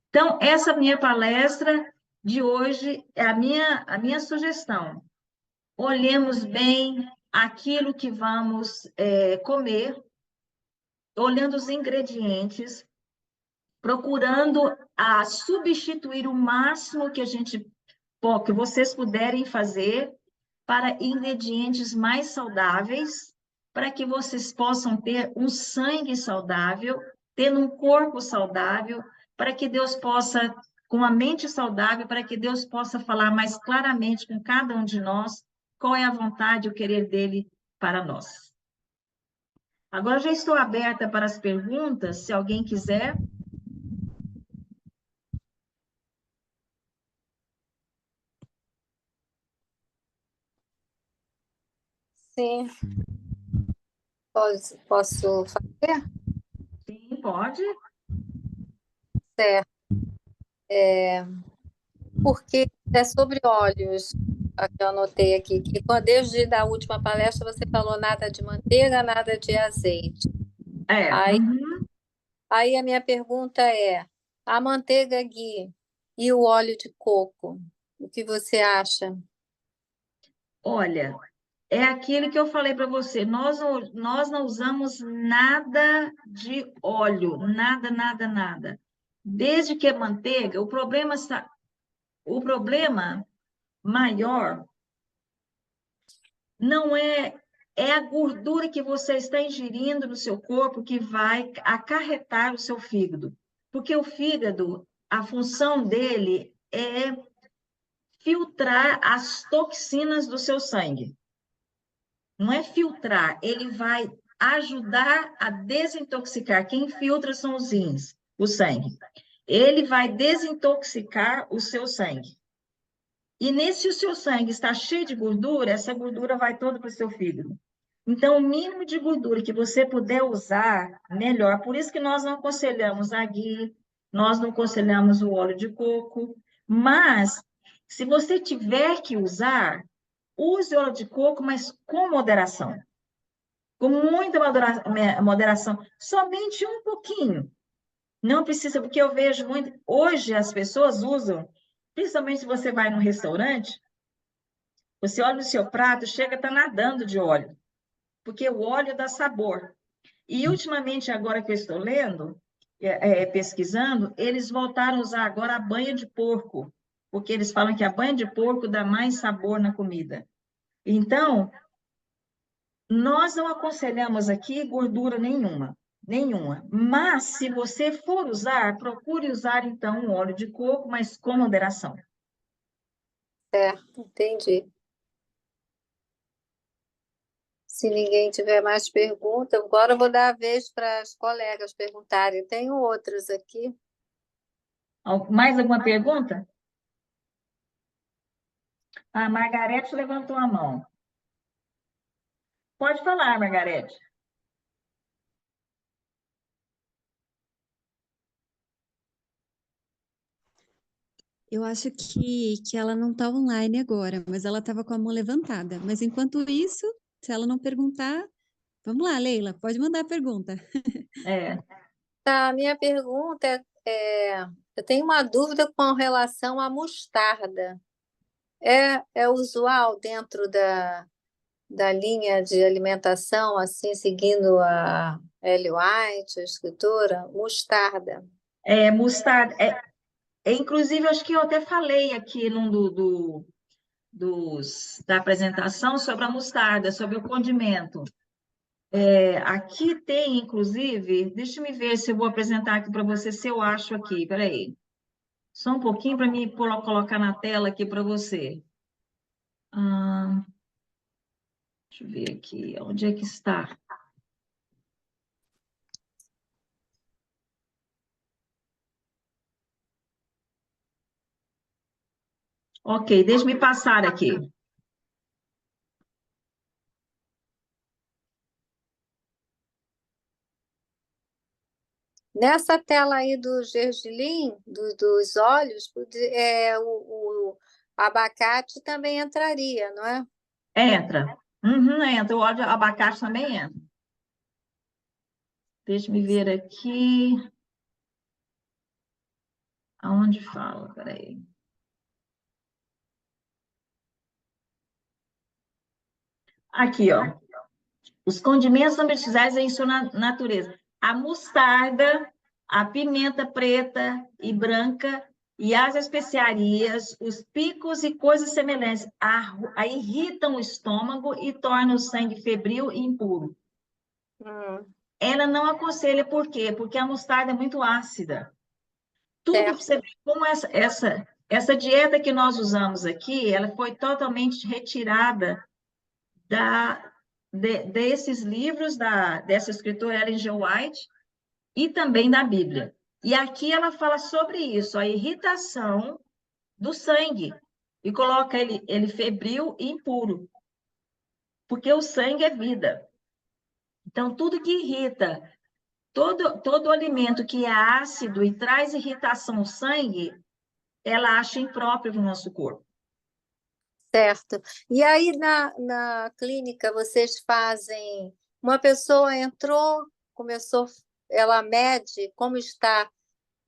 [SPEAKER 1] Então, essa minha palestra de hoje é a minha sugestão. Olhemos bem aquilo que vamos comer, olhando os ingredientes, procurando substituir o máximo que vocês puderem fazer para ingredientes mais saudáveis, para que vocês possam ter um sangue saudável, tendo um corpo saudável, para que Deus possa, com a mente saudável, para que Deus possa falar mais claramente com cada um de nós qual é a vontade e o querer dele para nós. Agora já estou aberta para as perguntas, se alguém quiser.
[SPEAKER 4] Sim, posso fazer?
[SPEAKER 1] Sim, pode.
[SPEAKER 4] Certo. Porque é sobre óleos, que eu anotei aqui, que desde a última palestra você falou nada de manteiga, nada de azeite. Aí,
[SPEAKER 1] Uhum.
[SPEAKER 4] aí a minha pergunta é, a manteiga ghee e o óleo de coco, o que você acha?
[SPEAKER 1] Olha, é aquilo que eu falei para você, nós não usamos nada de óleo, nada, nada, nada. Desde que é manteiga, o problema maior não é a gordura que você está ingerindo no seu corpo que vai acarretar o seu fígado. Porque o fígado, a função dele é filtrar as toxinas do seu sangue. Não é filtrar, ele vai ajudar a desintoxicar. Quem filtra são os rins, o sangue. Ele vai desintoxicar o seu sangue. E se o seu sangue está cheio de gordura, essa gordura vai toda para o seu fígado. Então, o mínimo de gordura que você puder usar, melhor. Por isso que nós não aconselhamos a ghee, nós não aconselhamos o óleo de coco. Mas, se você tiver que usar, use óleo de coco, mas com moderação. Com muita moderação. Somente um pouquinho. Não precisa, porque eu vejo muito. Hoje as pessoas usam, principalmente se você vai num restaurante, você olha no seu prato, chega a estar nadando de óleo, porque o óleo dá sabor. E ultimamente, agora que eu estou lendo, pesquisando, eles voltaram a usar agora a banha de porco, porque eles falam que a banha de porco dá mais sabor na comida. Então, Nós não aconselhamos aqui gordura nenhuma, nenhuma. Mas, se você for usar, procure usar, então, um óleo de coco, mas com moderação.
[SPEAKER 4] Certo, entendi. Se ninguém tiver mais perguntas, agora eu vou dar a vez para as colegas perguntarem. Tenho outras aqui.
[SPEAKER 1] Mais alguma pergunta? A Margarete levantou a mão. Pode falar, Margarete.
[SPEAKER 3] Eu acho que ela não está online agora, mas ela estava com a mão levantada. Mas enquanto isso, se ela não perguntar, vamos lá, Leila, pode mandar a pergunta.
[SPEAKER 1] É,
[SPEAKER 4] Tá, a minha pergunta eu tenho uma dúvida com relação à mostarda. É usual dentro da linha de alimentação, assim, seguindo a Ellen White, a escritora, mostarda.
[SPEAKER 1] mostarda. Inclusive, acho que eu até falei aqui num da apresentação sobre a mostarda, sobre o condimento. Aqui tem, inclusive, deixa eu ver se eu vou apresentar aqui para você, se eu acho aqui, peraí. Só um pouquinho para me colocar na tela aqui para você. Ah, deixa eu ver aqui, onde é que está? Ok, deixa-me passar aqui.
[SPEAKER 4] Nessa tela aí do gergelim, dos óleos, o abacate também entraria, não é?
[SPEAKER 1] Entra. Uhum, entra. O óleo de abacate também entra. Deixa-me ver aqui. Aonde fala? Peraí. Aqui, ó. Os condimentos não precisados em sua natureza. A mostarda, a pimenta preta e branca e as especiarias, os picos e coisas semelhantes irritam o estômago e tornam o sangue febril e impuro. Ela não aconselha por quê? Porque a mostarda é muito ácida. Tudo para você ver como essa dieta que nós usamos aqui, ela foi totalmente retirada desses livros dessa escritora Ellen G. White e também da Bíblia. E aqui ela fala sobre isso, a irritação do sangue, e coloca ele febril e impuro, porque o sangue é vida. Então, tudo que irrita, todo alimento que é ácido e traz irritação ao sangue, ela acha impróprio no nosso corpo.
[SPEAKER 4] Certo. E aí na clínica vocês fazem. Uma pessoa entrou, começou, ela mede como está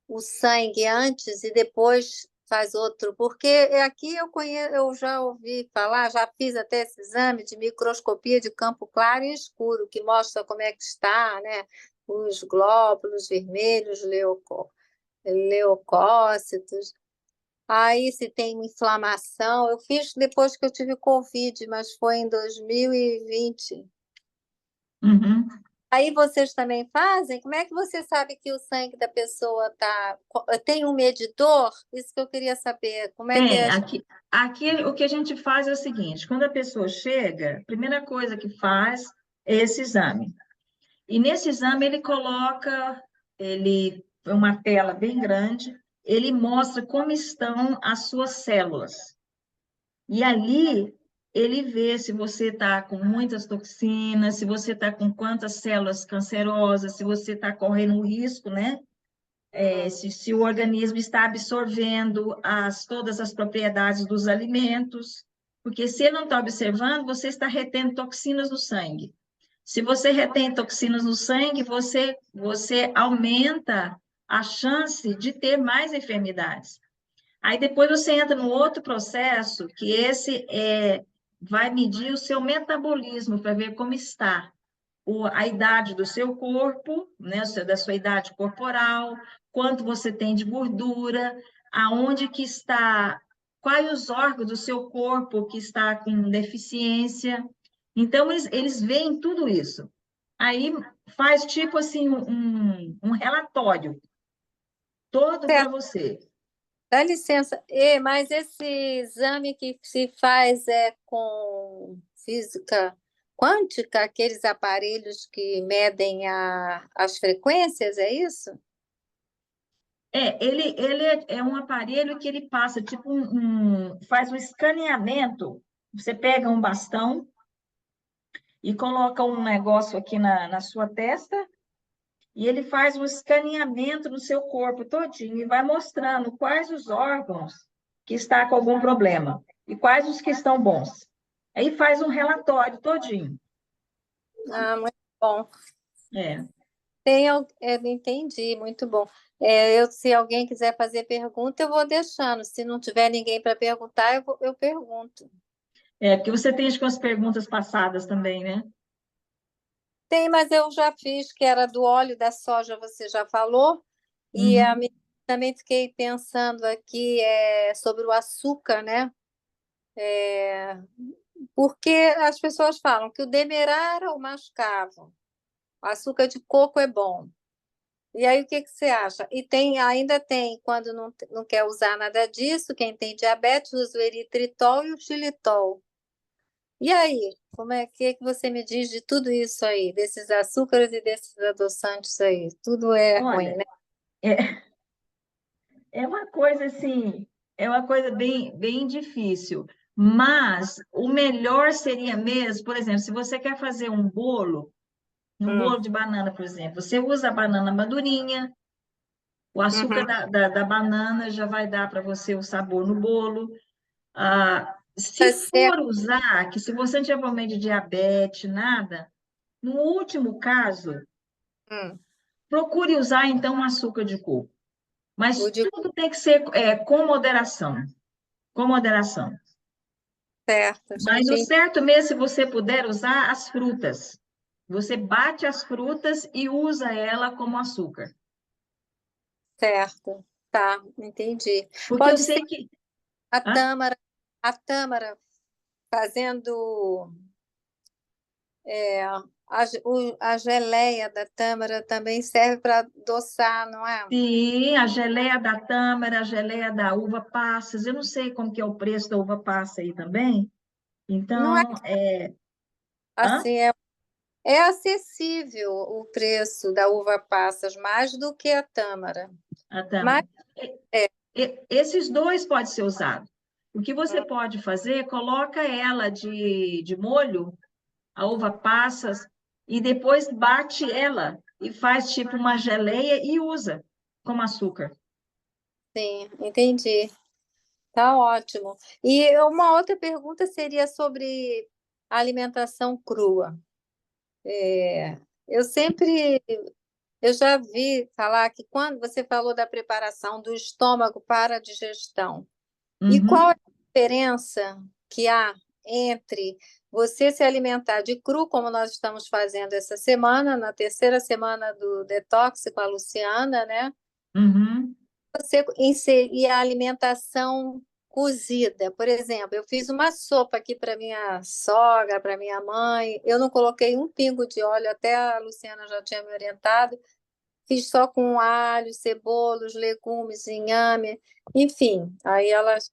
[SPEAKER 4] o sangue antes e depois faz outro, porque aqui eu já ouvi falar, já fiz até esse exame de microscopia de campo claro e escuro, que mostra como é que está, né? Os glóbulos vermelhos, leucócitos. Aí, se tem uma inflamação, eu fiz depois que eu tive Covid, mas foi em 2020.
[SPEAKER 1] Uhum.
[SPEAKER 4] Aí vocês também fazem? Como é que você sabe que o sangue da pessoa está... Tem um medidor? Isso que eu queria saber. Como é que
[SPEAKER 1] Tem,
[SPEAKER 4] é?
[SPEAKER 1] aqui o que a gente faz é o seguinte, quando a pessoa chega, a primeira coisa que faz é esse exame. E nesse exame ele é uma tela bem grande, ele mostra como estão as suas células. E ali ele vê se você está com muitas toxinas, se você está com quantas células cancerosas, se você está correndo um risco, né? Se o organismo está absorvendo todas as propriedades dos alimentos, porque se ele não está observando, você está retendo toxinas no sangue. Se você retém toxinas no sangue, você aumenta a chance de ter mais enfermidades. Aí depois você entra no outro processo, que vai medir o seu metabolismo para ver como está a idade do seu corpo, né, da sua idade corporal, quanto você tem de gordura, aonde que está, quais os órgãos do seu corpo que está com deficiência. Então, eles veem tudo isso. Aí faz tipo assim um relatório todo para
[SPEAKER 4] Certo.
[SPEAKER 1] você.
[SPEAKER 4] Dá licença, mas esse exame que se faz é com física quântica, aqueles aparelhos que medem as frequências, é isso?
[SPEAKER 1] Ele é um aparelho que ele passa, tipo, faz um escaneamento. Você pega um bastão e coloca um negócio aqui na sua testa, e ele faz um escaneamento no seu corpo todinho e vai mostrando quais os órgãos que está com algum problema e quais os que estão bons. Aí faz um relatório todinho.
[SPEAKER 4] Ah, muito bom.
[SPEAKER 1] É.
[SPEAKER 4] Entendi, muito bom. Se alguém quiser fazer pergunta, eu vou deixando. Se não tiver ninguém para perguntar, eu pergunto.
[SPEAKER 1] Porque você tem acho que umas perguntas passadas também, né?
[SPEAKER 4] Tem, mas eu já fiz, que era do óleo da soja, você já falou. E
[SPEAKER 1] Uhum.
[SPEAKER 4] também fiquei pensando aqui sobre o açúcar, né? Porque as pessoas falam que o demerara ou mascavo, o açúcar de coco é bom. E aí, o que que você acha? E ainda tem, quando não quer usar nada disso, quem tem diabetes usa o eritritol e o xilitol. E aí, que você me diz de tudo isso aí, desses açúcares e desses adoçantes aí? Tudo é ruim,
[SPEAKER 1] Olha,
[SPEAKER 4] né?
[SPEAKER 1] é, é uma coisa assim, é uma coisa bem difícil. Mas o melhor seria mesmo, por exemplo, se você quer fazer um
[SPEAKER 4] Hum,
[SPEAKER 1] bolo de banana, por exemplo, você usa a banana madurinha, o açúcar
[SPEAKER 4] uhum.
[SPEAKER 1] da banana já vai dar para você o sabor no bolo. Se
[SPEAKER 4] Tá certo.
[SPEAKER 1] for usar, que se você não tiver problema de diabetes, nada, no último caso,
[SPEAKER 4] Hum,
[SPEAKER 1] procure usar então um açúcar de coco.
[SPEAKER 4] o
[SPEAKER 1] Mas
[SPEAKER 4] de
[SPEAKER 1] tudo tem que ser com moderação, com moderação.
[SPEAKER 4] certo, já
[SPEAKER 1] Mas o
[SPEAKER 4] entendi.
[SPEAKER 1] certo mesmo, se você puder usar as frutas. Você bate as frutas e usa ela como açúcar.
[SPEAKER 4] Certo, tá, entendi.
[SPEAKER 1] Porque eu
[SPEAKER 4] Pode ser
[SPEAKER 1] sei que.
[SPEAKER 4] a
[SPEAKER 1] Hã?
[SPEAKER 4] tâmara, a tâmara fazendo a geleia da tâmara também serve para adoçar, não é?
[SPEAKER 1] Sim, a geleia da tâmara, a geleia da uva passas. Eu não sei como que é o preço da uva passa aí também.
[SPEAKER 4] Não é
[SPEAKER 1] Então, hã?
[SPEAKER 4] assim, é acessível o preço da uva passas, mais do que a tâmara.
[SPEAKER 1] A
[SPEAKER 4] Mas
[SPEAKER 1] tâmara.
[SPEAKER 4] é,
[SPEAKER 1] Esses dois podem ser usados. O que você pode fazer, coloca ela de molho, a uva passas, e depois bate ela e faz tipo uma geleia e usa como açúcar.
[SPEAKER 4] sim, entendi. Tá ótimo. E uma outra pergunta seria sobre a alimentação crua. Eu sempre, eu já vi falar que quando você falou da preparação do estômago para a digestão, e qual é
[SPEAKER 1] Uhum,
[SPEAKER 4] a diferença que há entre você se alimentar de cru, como nós estamos fazendo essa semana, na terceira semana do detox com a Luciana, né?
[SPEAKER 1] uhum.
[SPEAKER 4] Você inserir a alimentação cozida. Por exemplo, eu fiz uma sopa aqui para minha sogra, para minha mãe. Eu não coloquei um pingo de óleo, até a Luciana já tinha me orientado. Fiz só com alho, cebola, os legumes, inhame, enfim. Aí elas.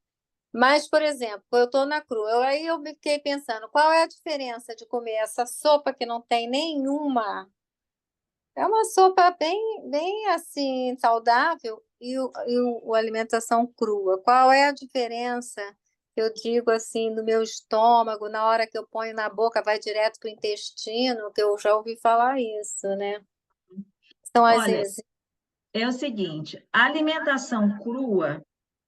[SPEAKER 4] Mas, por exemplo, eu estou na crua. Aí eu fiquei pensando, qual é a diferença de comer essa sopa que não tem nenhuma. É uma sopa bem assim saudável a alimentação crua. Qual é a diferença? Eu digo assim, no meu estômago, na hora que eu ponho na boca, vai direto para o intestino, que eu já ouvi falar isso, né? São as
[SPEAKER 1] Olha,
[SPEAKER 4] enzimas.
[SPEAKER 1] é o seguinte, a alimentação crua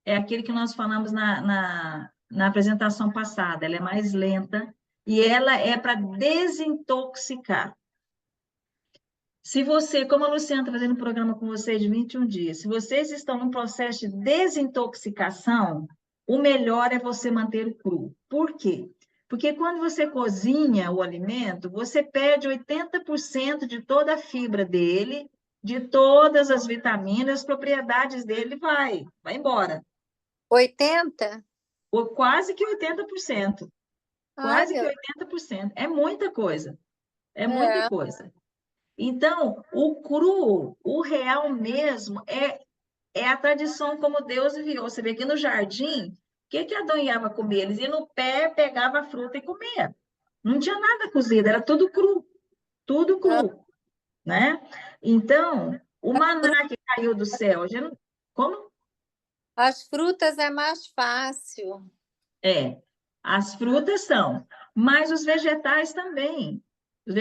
[SPEAKER 1] é aquele que nós falamos na apresentação passada, ela é mais lenta e ela é para desintoxicar. Se você, como a Luciana está fazendo um programa com vocês de 21 dias, se vocês estão num processo de desintoxicação, o melhor é você manter o cru. Por quê? Porque quando você cozinha o alimento, você perde 80% de toda a fibra dele, de todas as vitaminas, as propriedades dele vai embora.
[SPEAKER 4] 80?
[SPEAKER 1] Ou quase que 80%.
[SPEAKER 4] Ai,
[SPEAKER 1] Quase que
[SPEAKER 4] meu,
[SPEAKER 1] 80%. É muita coisa. É muita
[SPEAKER 4] é,
[SPEAKER 1] coisa. Então, o cru, o real mesmo, é a tradição como Deus enviou. Você vê que no jardim, o que que Adão e Eva comiam? Eles iam no pé, pegava a fruta e comia. Não tinha nada cozido, era tudo
[SPEAKER 4] ah,
[SPEAKER 1] cru, né? Então, o maná que caiu do céu, como?
[SPEAKER 4] as frutas é mais fácil.
[SPEAKER 1] É, as frutas são, mas os vegetais também. Os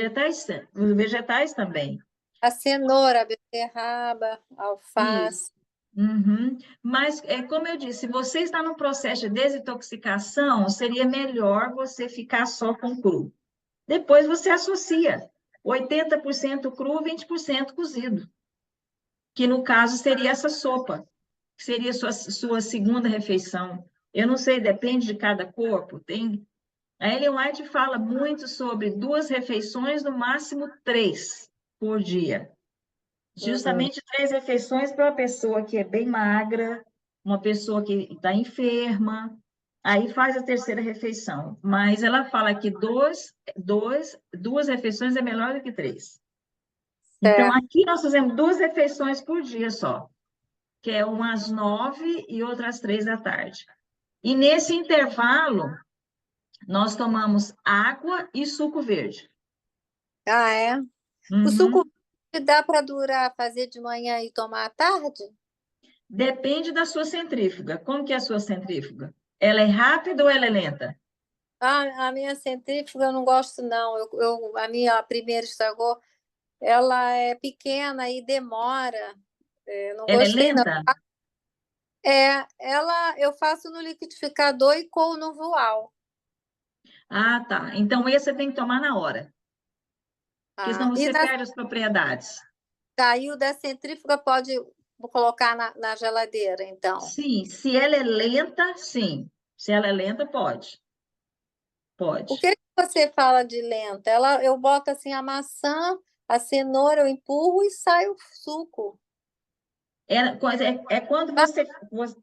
[SPEAKER 1] vegetais também.
[SPEAKER 4] A cenoura, a beterraba, a
[SPEAKER 1] Isso.
[SPEAKER 4] alface.
[SPEAKER 1] Uhum. Mas, como eu disse, se você está num processo de desintoxicação, seria melhor você ficar só com cru. Depois você associa 80% cru, 20% cozido, que no caso seria essa sopa, que seria sua segunda refeição. Eu não sei, depende de cada corpo. A Ellen White fala muito sobre 2 refeições, no máximo 3 por dia.
[SPEAKER 4] Uhum.
[SPEAKER 1] Justamente 3 refeições para uma pessoa que é bem magra, uma pessoa que está enferma, aí faz a terceira refeição. Mas ela fala que 2 refeições é melhor do que 3. Então,
[SPEAKER 4] Certo.
[SPEAKER 1] aqui nós fazemos 2 refeições por dia só, que é umas 9 e outras 3 da tarde. E nesse intervalo, nós tomamos água e suco verde.
[SPEAKER 4] Ah, é? O suco
[SPEAKER 1] Uhum.
[SPEAKER 4] verde dá para durar, fazer de manhã e tomar à tarde?
[SPEAKER 1] Depende da sua centrífuga. Como que é a sua centrífuga? Ela é rápida ou ela é lenta?
[SPEAKER 4] Ah, a minha centrífuga eu não gosto, não. A minha primeira estragou. Ela é pequena e demora. Eu não
[SPEAKER 1] Ela é
[SPEAKER 4] gostei, não.
[SPEAKER 1] lenta?
[SPEAKER 4] Eu faço no liquidificador e coo no voal.
[SPEAKER 1] Ah, tá. Então, esse você tem que tomar na hora, porque senão
[SPEAKER 4] Ah, e
[SPEAKER 1] você perde as propriedades.
[SPEAKER 4] saiu da centrífuga, pode colocar na geladeira, então.
[SPEAKER 1] Sim, se ela é lenta, sim. Se ela é lenta, pode.
[SPEAKER 4] O
[SPEAKER 1] Pode.
[SPEAKER 4] que que você fala de lenta? Eu boto assim a maçã, a cenoura, eu empurro e sai o suco.
[SPEAKER 1] É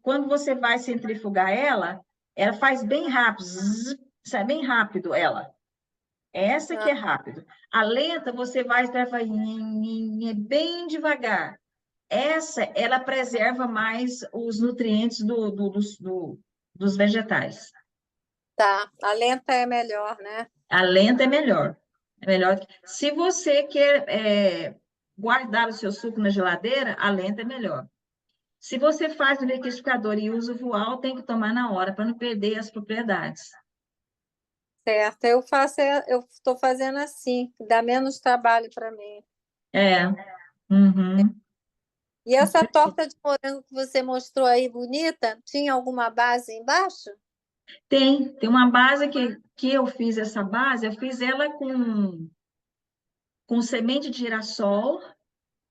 [SPEAKER 1] quando você vai centrifugar ela faz bem rápido, zzz, sai bem rápido ela. Essa que
[SPEAKER 4] Ah,
[SPEAKER 1] é rápido. A lenta, você vai bem devagar. Essa, ela preserva mais os nutrientes dos vegetais.
[SPEAKER 4] tá. A lenta é melhor, né?
[SPEAKER 1] A lenta é melhor. É melhor. Se você quer guardar o seu suco na geladeira, a lenta é melhor. Se você faz no liquidificador e usa o voal, tem que tomar na hora para não perder as propriedades.
[SPEAKER 4] Certo. Eu estou fazendo assim, dá menos trabalho para mim.
[SPEAKER 1] É. Uhum.
[SPEAKER 4] E essa torta de morango que você mostrou aí, bonita, tinha alguma base embaixo?
[SPEAKER 1] Tem uma base que eu fiz essa base, eu fiz ela com semente de girassol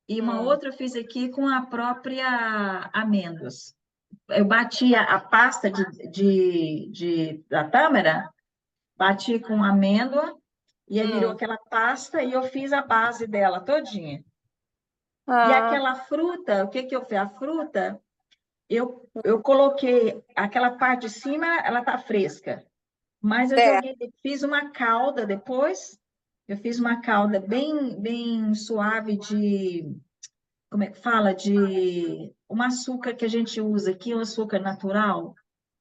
[SPEAKER 1] e uma
[SPEAKER 4] Hum,
[SPEAKER 1] outra eu fiz aqui com a própria amêndoas. Eu bati a pasta da tâmara, bati com amêndoa e aí virou
[SPEAKER 4] hum.
[SPEAKER 1] aquela pasta e eu fiz a base dela todinha. E
[SPEAKER 4] Ah,
[SPEAKER 1] aquela fruta, o que que eu fiz? A fruta, eu coloquei aquela parte de cima, ela tá fresca, mas eu
[SPEAKER 4] certo.
[SPEAKER 1] fiz uma calda depois, eu fiz uma calda bem suave como é que fala? De um açúcar que a gente usa aqui, um açúcar natural,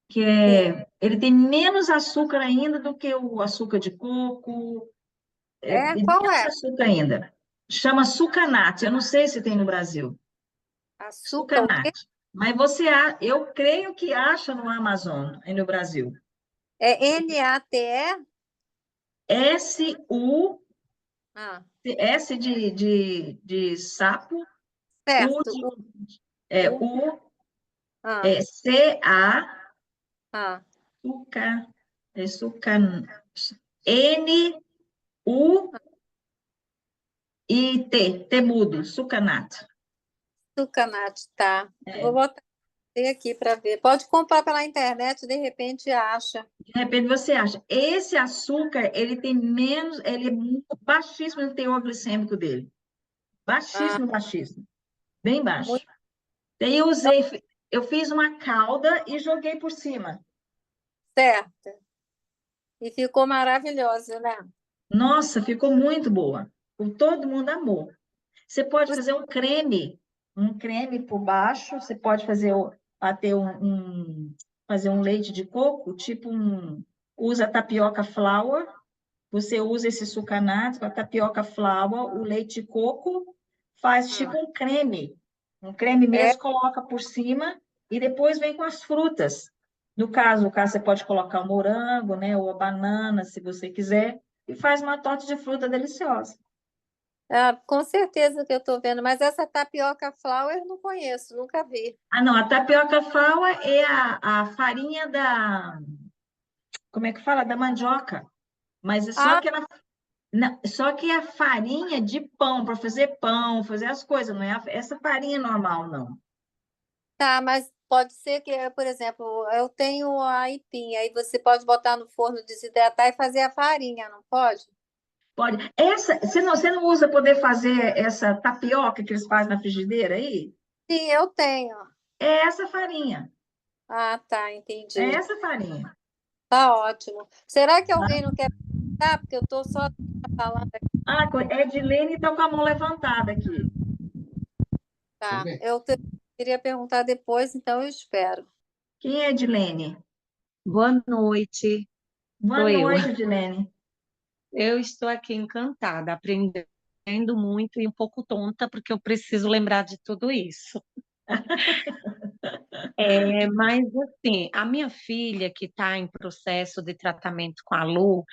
[SPEAKER 4] Sim.
[SPEAKER 1] ele tem menos açúcar ainda do que o açúcar de coco,
[SPEAKER 4] É, qual
[SPEAKER 1] menos
[SPEAKER 4] é?
[SPEAKER 1] açúcar ainda. Chama sucanate, eu não sei se tem no Brasil.
[SPEAKER 4] Açúcar o quê?
[SPEAKER 1] Sucanate. Mas eu creio que acha no Amazon, aí no Brasil.
[SPEAKER 4] É NATE?
[SPEAKER 1] S-U,
[SPEAKER 4] Ah,
[SPEAKER 1] S de sapo, U
[SPEAKER 4] certo.
[SPEAKER 1] de,
[SPEAKER 4] U,
[SPEAKER 1] U,
[SPEAKER 4] ah,
[SPEAKER 1] C-A,
[SPEAKER 4] ah,
[SPEAKER 1] suca, sucan, N-U-I-T, mudo, sucanate.
[SPEAKER 4] sucanate, tá. Eu vou
[SPEAKER 1] É.
[SPEAKER 4] botar aqui para ver. Pode comprar pela internet, de repente acha.
[SPEAKER 1] De repente você acha, esse açúcar, ele tem menos, ele é baixíssimo no teor glicêmico dele.
[SPEAKER 4] Ah,
[SPEAKER 1] Baixíssimo, baixíssimo. Bem baixo.
[SPEAKER 4] muito
[SPEAKER 1] Daí eu fiz uma calda e joguei por cima.
[SPEAKER 4] certo. E ficou maravilhosa, né?
[SPEAKER 1] Nossa, ficou muito boa. Todo mundo amou. Você pode fazer um creme por baixo. Você pode bater fazer um leite de coco, usa tapioca flour. Você usa esse sucanato com a tapioca flour, o leite de coco, faz tipo um creme
[SPEAKER 4] É,
[SPEAKER 1] mesmo, coloca por cima e depois vem com as frutas. No caso, você pode colocar o morango, né, ou a banana, se você quiser, e faz uma torta de fruta deliciosa.
[SPEAKER 4] com certeza que eu estou vendo, mas essa tapioca flour eu não conheço, nunca vi.
[SPEAKER 1] Ah, não, a tapioca flour é a farinha como é que fala? Da mandioca. Mas é só
[SPEAKER 4] Ah,
[SPEAKER 1] que não, só que é a farinha de pão, fazer as coisas, não é essa farinha normal, não.
[SPEAKER 4] tá, mas pode ser que, por exemplo, eu tenho a aipim, aí você pode botar no forno, desidratar e fazer a farinha, não pode?
[SPEAKER 1] Pode. Você não usa poder fazer essa tapioca que eles fazem na frigideira aí?
[SPEAKER 4] Sim, eu tenho.
[SPEAKER 1] É essa farinha.
[SPEAKER 4] Ah, tá,
[SPEAKER 1] É
[SPEAKER 4] entendi.
[SPEAKER 1] essa farinha.
[SPEAKER 4] Tá ótimo. Será que alguém não quer perguntar? Porque eu estou só falando aqui.
[SPEAKER 1] Ah, Edilene está com a mão levantada aqui.
[SPEAKER 4] Tá. Queria perguntar depois, então eu espero.
[SPEAKER 1] Quem é Edilene?
[SPEAKER 2] Boa noite,
[SPEAKER 1] Boa
[SPEAKER 2] sou eu.
[SPEAKER 1] noite, Edilene.
[SPEAKER 2] Eu estou aqui encantada, aprendendo muito e um pouco tonta, porque eu preciso lembrar de tudo isso. Mas, assim, a minha filha, que está em processo de tratamento com a Lu,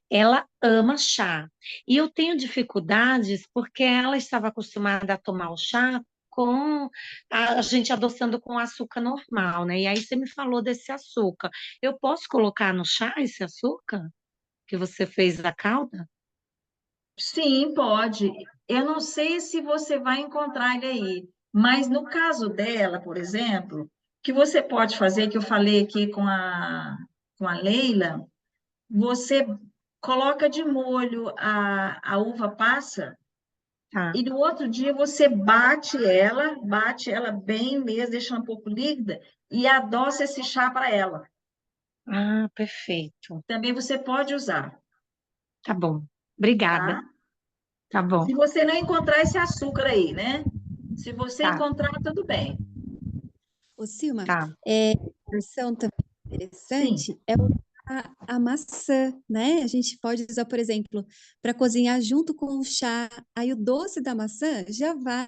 [SPEAKER 2] ela ama chá. E eu tenho dificuldades porque ela estava acostumada a tomar o chá com a gente adoçando com açúcar normal, né? E aí você me falou desse açúcar. Eu posso colocar no chá esse açúcar que você fez da calda?
[SPEAKER 1] Sim, pode. Eu não sei se você vai encontrar ele aí, mas no caso dela, por exemplo, que você pode fazer, que eu falei aqui com a Leila, você coloca de molho a uva passa
[SPEAKER 2] Tá.
[SPEAKER 1] e no outro dia você bate ela bem mesmo, deixa ela um pouco líquida e adoça esse chá para ela.
[SPEAKER 2] Ah, perfeito.
[SPEAKER 1] Também você pode usar,
[SPEAKER 2] Tá bom. Obrigada.
[SPEAKER 1] tá?
[SPEAKER 2] Tá bom.
[SPEAKER 1] Se você não encontrar esse açúcar aí, né? Se você
[SPEAKER 2] Tá,
[SPEAKER 1] encontrar, tudo bem.
[SPEAKER 3] Ô, Silma,
[SPEAKER 2] tá.
[SPEAKER 3] uma opção também
[SPEAKER 1] Sim,
[SPEAKER 3] interessante é a maçã, né? A gente pode usar, por exemplo, para cozinhar junto com o chá, aí o doce da maçã já vai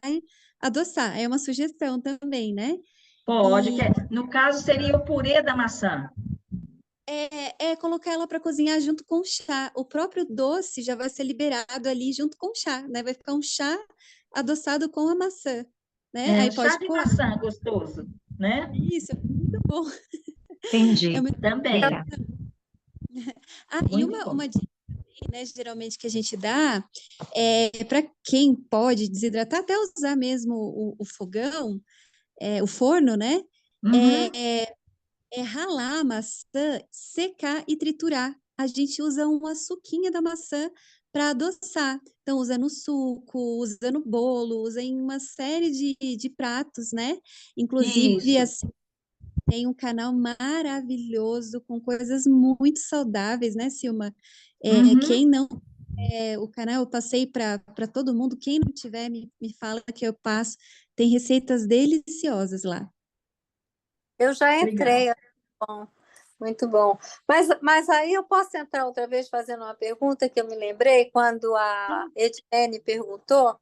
[SPEAKER 3] adoçar. É uma sugestão também, né?
[SPEAKER 1] pode.
[SPEAKER 3] E
[SPEAKER 1] No caso, seria o purê da maçã.
[SPEAKER 3] é colocar ela para cozinhar junto com o chá. O próprio doce já vai ser liberado ali junto com o chá, né? Vai ficar um chá adoçado com a maçã, né?
[SPEAKER 1] É,
[SPEAKER 3] Aí
[SPEAKER 1] um chá
[SPEAKER 3] pode
[SPEAKER 1] de
[SPEAKER 3] coar.
[SPEAKER 1] maçã gostoso, né?
[SPEAKER 3] Isso, é muito bom. É
[SPEAKER 2] Entendi.
[SPEAKER 3] muito...
[SPEAKER 1] Também,
[SPEAKER 2] Obrigada.
[SPEAKER 3] Ah, e
[SPEAKER 1] muito
[SPEAKER 3] uma
[SPEAKER 1] bom.
[SPEAKER 3] dica, né, geralmente que a gente dá para quem pode desidratar, até usar mesmo o fogão, o forno, né?
[SPEAKER 1] Uhum,
[SPEAKER 3] É, é ralar a maçã, secar e triturar. A gente usa uma suquinha da maçã para adoçar. Então, usa no suco, usa no bolo, usa em uma série de pratos, né? Inclusive,
[SPEAKER 1] isso.
[SPEAKER 3] assim, tem um canal maravilhoso com coisas muito saudáveis, né, Silma?
[SPEAKER 1] Uhum.
[SPEAKER 3] Quem não o canal eu passei para todo mundo. Quem não tiver, me fala que eu passo. Tem receitas deliciosas lá.
[SPEAKER 4] Eu já
[SPEAKER 1] Legal.
[SPEAKER 4] entrei, bom, muito bom. Mas aí eu posso entrar outra vez fazendo uma pergunta que eu me lembrei quando a Edilene perguntou.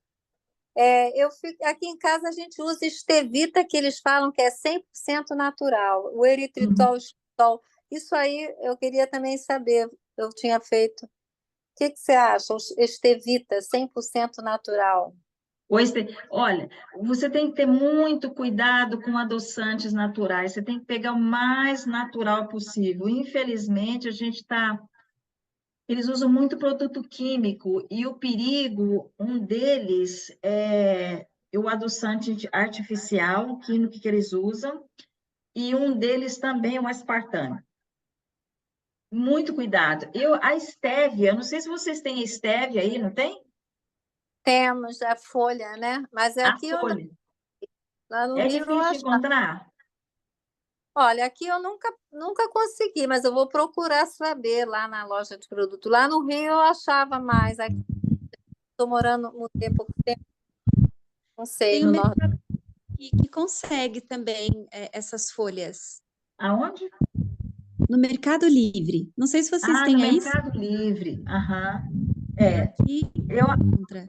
[SPEAKER 4] Aqui em casa a gente usa estevita, que eles falam que é 100% natural, o
[SPEAKER 1] Uhum.
[SPEAKER 4] eritritol, xilitol. Isso aí eu queria também saber, eu tinha feito. O que você acha? Estevita, 100% natural.
[SPEAKER 1] Olha, você tem que ter muito cuidado com adoçantes naturais. Você tem que pegar o mais natural possível. Infelizmente, eles usam muito produto químico e o perigo, um deles é o adoçante artificial, o químico que eles usam, e um deles também é o aspartame. Muito cuidado. A estévia, não sei se vocês têm estévia aí, não tem?
[SPEAKER 4] Temos a folha, né? Mas
[SPEAKER 1] A
[SPEAKER 4] aqui
[SPEAKER 1] folha.
[SPEAKER 4] lá no
[SPEAKER 1] É
[SPEAKER 4] Rio eu
[SPEAKER 1] difícil de
[SPEAKER 4] acho.
[SPEAKER 1] encontrar?
[SPEAKER 4] Olha, aqui eu nunca consegui, mas eu vou procurar saber lá na loja de produto. Lá no Rio eu achava mais. Aqui estou morando, mudei há pouco tempo, não sei,
[SPEAKER 3] Tem o
[SPEAKER 4] no Nordeste.
[SPEAKER 3] mercado que consegue também essas folhas.
[SPEAKER 1] Aonde?
[SPEAKER 3] No Mercado Livre. Não sei se vocês
[SPEAKER 1] Ah, no
[SPEAKER 3] têm aí,
[SPEAKER 1] Mercado Livre. Aham.
[SPEAKER 3] aqui
[SPEAKER 1] Eu,
[SPEAKER 3] encontra.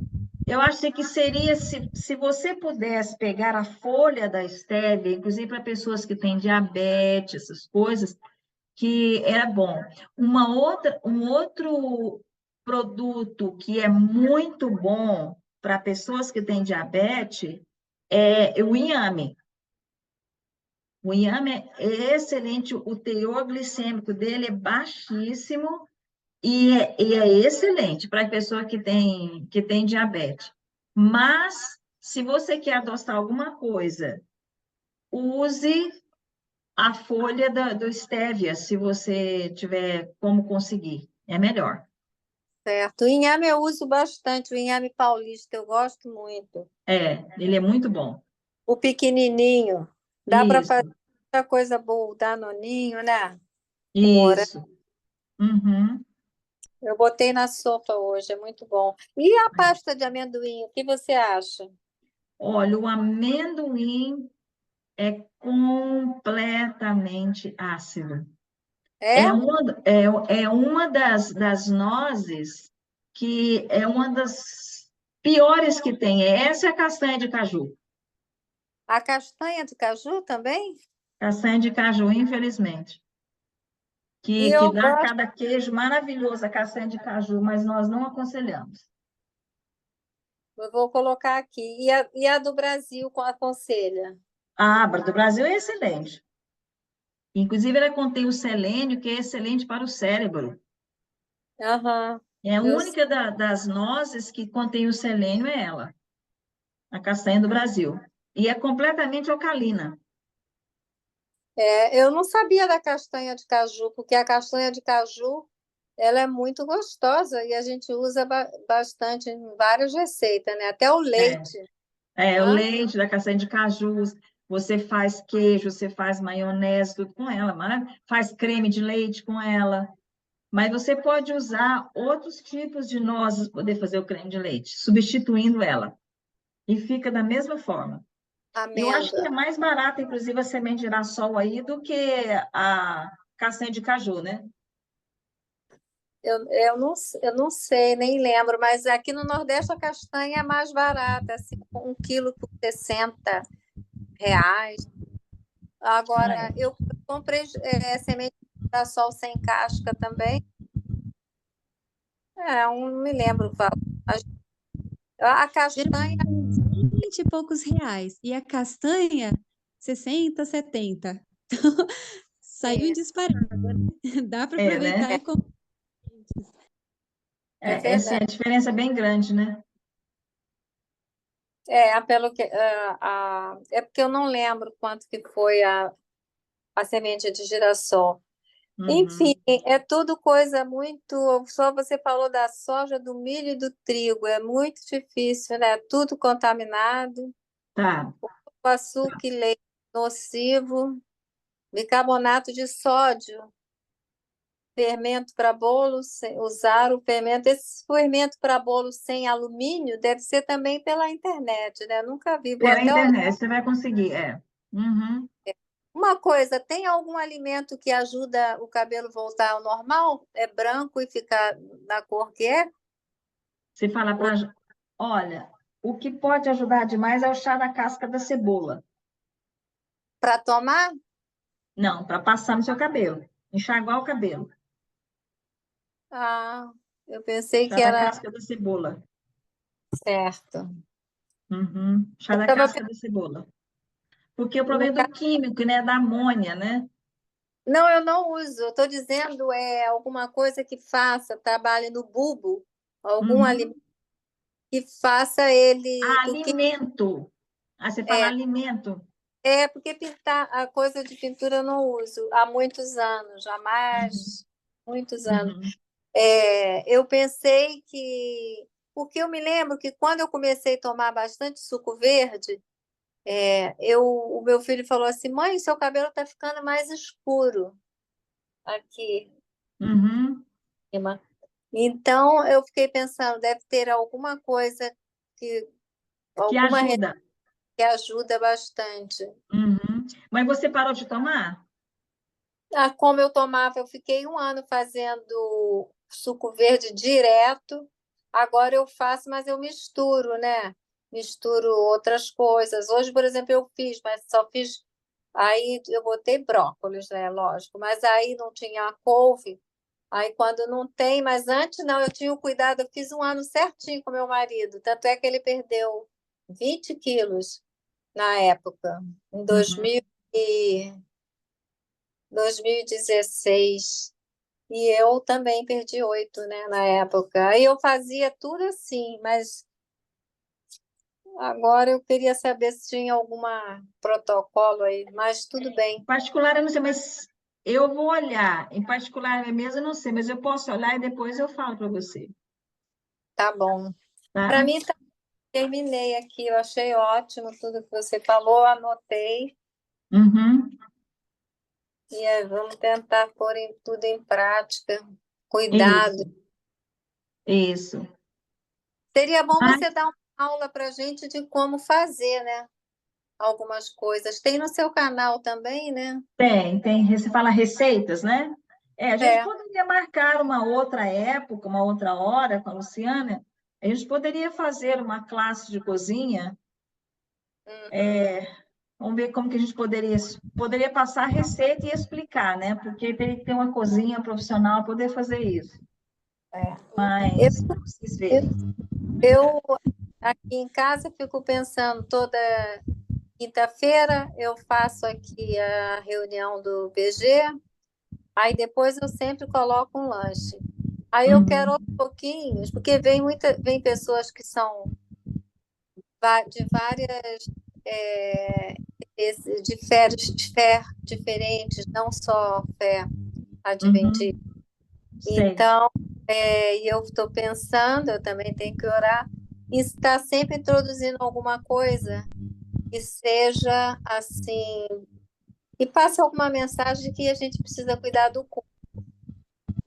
[SPEAKER 1] eu achei que seria, se você pudesse pegar a folha da stevia, inclusive para pessoas que têm diabetes, essas coisas, que era bom. Um outro produto que é muito bom para pessoas que têm diabetes é o inhame. O inhame é excelente, o teor glicêmico dele é baixíssimo e é excelente para a pessoa que tem diabetes. Mas, se você quer adoçar alguma coisa, use a folha do stevia, se você tiver como conseguir. É melhor.
[SPEAKER 4] Certo. O inhame eu uso bastante, o inhame paulista, eu gosto muito.
[SPEAKER 1] É, ele é muito bom.
[SPEAKER 4] O pequenininho, dá para fazer
[SPEAKER 1] Isso,
[SPEAKER 4] muita coisa boa, o danoninho, né? Com morango.
[SPEAKER 1] isso. Uhum.
[SPEAKER 4] Eu botei na sopa hoje, é muito bom. E a pasta de amendoim, o que você acha?
[SPEAKER 1] Olha, o amendoim é completamente ácido.
[SPEAKER 4] É?
[SPEAKER 1] É uma das nozes que é uma das piores que tem. Essa é a castanha de caju.
[SPEAKER 4] A castanha de caju também?
[SPEAKER 1] Castanha de caju, infelizmente.
[SPEAKER 4] E
[SPEAKER 1] Que
[SPEAKER 4] eu
[SPEAKER 1] dá
[SPEAKER 4] gosto,
[SPEAKER 1] cada queijo maravilhoso, a castanha de caju, mas nós não aconselhamos.
[SPEAKER 4] eu vou colocar aqui. E a do Brasil, com aconselha?
[SPEAKER 1] A abra do Brasil é excelente. Inclusive, ela contém o selênio, que é excelente para o cérebro.
[SPEAKER 4] Aham.
[SPEAKER 1] É a
[SPEAKER 4] Eu,
[SPEAKER 1] única das nozes que contém o selênio é ela, a castanha do Brasil. E é completamente alcalina.
[SPEAKER 4] eu não sabia da castanha de caju, porque a castanha de caju ela é muito gostosa e a gente usa bastante em várias receitas, né? Até o
[SPEAKER 1] É,
[SPEAKER 4] leite.
[SPEAKER 1] o
[SPEAKER 4] Hã?
[SPEAKER 1] leite da castanha de caju, você faz queijo, você faz maionese, tudo com ela, faz creme de leite com ela. Mas você pode usar outros tipos de nozes para poder fazer o creme de leite, substituindo ela. E fica da mesma forma. Eu acho que
[SPEAKER 4] Amêndoa.
[SPEAKER 1] é mais barato, inclusive, a semente de girassol aí do que a castanha de caju, né?
[SPEAKER 4] Eu não sei, nem lembro, mas aqui no Nordeste a castanha é mais barata, assim, 1 quilo por R$ 60.
[SPEAKER 1] Ah,
[SPEAKER 4] Agora,
[SPEAKER 1] é.
[SPEAKER 4] eu comprei semente de girassol sem casca também. Não me lembro o valor. Mas a castanha,
[SPEAKER 3] Geralmente uns 20 e poucos reais. E a castanha, 60, 70. Então, saiu em
[SPEAKER 4] é,
[SPEAKER 3] disparada, né? Dá para
[SPEAKER 1] É,
[SPEAKER 3] aproveitar
[SPEAKER 1] né?
[SPEAKER 3] e comprar.
[SPEAKER 4] é
[SPEAKER 1] Essa é a
[SPEAKER 4] verdade.
[SPEAKER 1] diferença bem grande, né?
[SPEAKER 4] Pelo que, é porque eu não lembro quanto que foi a semente de girassol. Enfim,
[SPEAKER 1] Uhum.
[SPEAKER 4] é tudo coisa muito. Só você falou da soja, do milho e do trigo, é muito difícil, né? Tudo contaminado,
[SPEAKER 1] Tá.
[SPEAKER 4] o açúcar e leite nocivo, bicarbonato de sódio, fermento para bolo, usar o fermento. Esse fermento para bolo sem alumínio deve ser também pela internet, né? Nunca vi, vou
[SPEAKER 1] Pela
[SPEAKER 4] até olhar.
[SPEAKER 1] internet, você vai conseguir, é. Uhum.
[SPEAKER 4] Uma coisa, tem algum alimento que ajuda o cabelo voltar ao normal? É branco e ficar da cor que é?
[SPEAKER 1] Você fala para. Olha, o que pode ajudar demais é o chá da casca da cebola.
[SPEAKER 4] Para tomar?
[SPEAKER 1] Não, para passar no seu cabelo. Enxaguar o cabelo.
[SPEAKER 4] Ah, eu pensei
[SPEAKER 1] Chá
[SPEAKER 4] que
[SPEAKER 1] da
[SPEAKER 4] era
[SPEAKER 1] casca da cebola.
[SPEAKER 4] certo.
[SPEAKER 1] Uhum. Chá
[SPEAKER 4] Eu
[SPEAKER 1] da
[SPEAKER 4] estava
[SPEAKER 1] casca da cebola. Porque o
[SPEAKER 4] no
[SPEAKER 1] problema é do
[SPEAKER 4] ca-
[SPEAKER 1] químico, né? Da amônia, né?
[SPEAKER 4] Não, eu não uso. Eu estou dizendo alguma coisa que faça, trabalhe no bulbo, algum alimento
[SPEAKER 1] Uhum.
[SPEAKER 4] que faça ele, porque
[SPEAKER 1] Alimento. Ah, você fala
[SPEAKER 4] é,
[SPEAKER 1] alimento.
[SPEAKER 4] porque pintar a coisa de pintura eu não uso há muitos anos,
[SPEAKER 1] Uhum.
[SPEAKER 4] jamais, muitos anos.
[SPEAKER 1] Uhum.
[SPEAKER 4] Eu pensei que, porque eu me lembro que quando eu comecei a tomar bastante suco verde, o meu filho falou assim, mãe, seu cabelo está ficando mais escuro aqui
[SPEAKER 1] Uhum.
[SPEAKER 4] em cima. Então, eu fiquei pensando, deve ter alguma coisa que,
[SPEAKER 1] Que
[SPEAKER 4] alguma
[SPEAKER 1] ajuda.
[SPEAKER 4] que ajuda bastante.
[SPEAKER 1] Uhum. Mas você parou de tomar?
[SPEAKER 4] Como eu tomava, eu fiquei 1 ano fazendo suco verde direto. Agora eu faço, mas eu misturo, né? Misturo outras coisas. Hoje, por exemplo, eu fiz, mas só fiz. Aí eu botei brócolis, né? Lógico. Mas aí não tinha a couve. Aí quando não tem, mas antes não, eu tinha o cuidado. Eu fiz 1 ano certinho com meu marido. Tanto é que ele perdeu 20 quilos na época, em
[SPEAKER 1] Uhum.
[SPEAKER 4] 2016. E eu também perdi 8, né, na época. Aí eu fazia tudo assim, mas agora eu queria saber se tinha algum protocolo aí, mas tudo bem,
[SPEAKER 1] Em particular, eu não sei, mas eu vou olhar. Em particular, mesmo, eu não sei, mas eu posso olhar e depois eu falo para você,
[SPEAKER 4] tá bom. Para
[SPEAKER 1] tá?
[SPEAKER 4] mim, terminei aqui, eu achei ótimo tudo que você falou, anotei,
[SPEAKER 1] Uhum.
[SPEAKER 4] e vamos tentar pôr tudo em prática. Cuidado.
[SPEAKER 1] Isso, isso.
[SPEAKER 4] Seria bom
[SPEAKER 1] Mas
[SPEAKER 4] você dar uma aula para a gente de como fazer, né? Algumas coisas. Tem no seu canal também, né?
[SPEAKER 1] você fala receitas, né? A gente
[SPEAKER 4] É.
[SPEAKER 1] poderia marcar uma outra época, uma outra hora com a Luciana. A gente poderia fazer uma classe de cozinha.
[SPEAKER 4] Uhum.
[SPEAKER 1] Vamos ver como que a gente poderia passar a receita e explicar, né? Porque teria que ter uma cozinha profissional para poder fazer isso.
[SPEAKER 4] É. Eu,
[SPEAKER 1] Mas, para vocês
[SPEAKER 4] eu,
[SPEAKER 1] verem.
[SPEAKER 4] eu aqui em casa fico pensando, toda quinta-feira eu faço aqui a reunião do BG, aí depois eu sempre coloco um lanche. Aí eu quero
[SPEAKER 1] Uhum,
[SPEAKER 4] aos pouquinhos, porque vem pessoas que são de várias de fé diferentes, não só fé adventista.
[SPEAKER 1] uhum, sei.
[SPEAKER 4] Então, e eu estou pensando, eu também tenho que orar, em estar sempre introduzindo alguma coisa que seja assim, e passe alguma mensagem de que a gente precisa cuidar do corpo.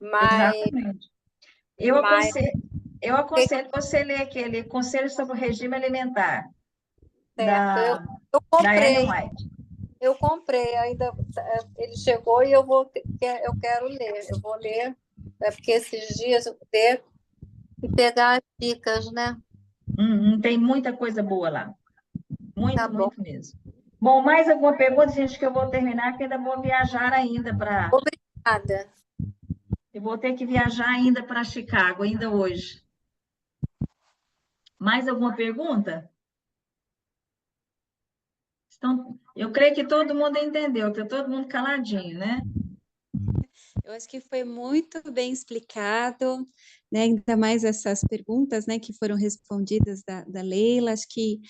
[SPEAKER 4] Mas,
[SPEAKER 1] Exatamente. Eu
[SPEAKER 4] mas
[SPEAKER 1] aconselho, eu aconselho você ler aquele Conselho sobre o Regime Alimentar,
[SPEAKER 4] certo,
[SPEAKER 1] da,
[SPEAKER 4] eu
[SPEAKER 1] da Ellen
[SPEAKER 4] comprei,
[SPEAKER 1] White.
[SPEAKER 4] ainda ele chegou e eu quero ler, eu vou ler, porque esses dias eu vou ler e pegar as dicas, né?
[SPEAKER 1] Tem muita coisa boa lá.
[SPEAKER 4] Tá
[SPEAKER 1] Muito,
[SPEAKER 4] bom.
[SPEAKER 1] muito mesmo. Bom, mais alguma pergunta, gente, que eu vou terminar, que ainda vou viajar ainda para...
[SPEAKER 4] Obrigada.
[SPEAKER 1] Eu vou ter que viajar ainda para Chicago, ainda hoje. Mais alguma pergunta? Então, eu creio que todo mundo entendeu, que todo mundo caladinho, né?
[SPEAKER 3] Eu acho que foi muito bem explicado, né? Ainda mais essas perguntas, né, que foram respondidas da Leila. Acho que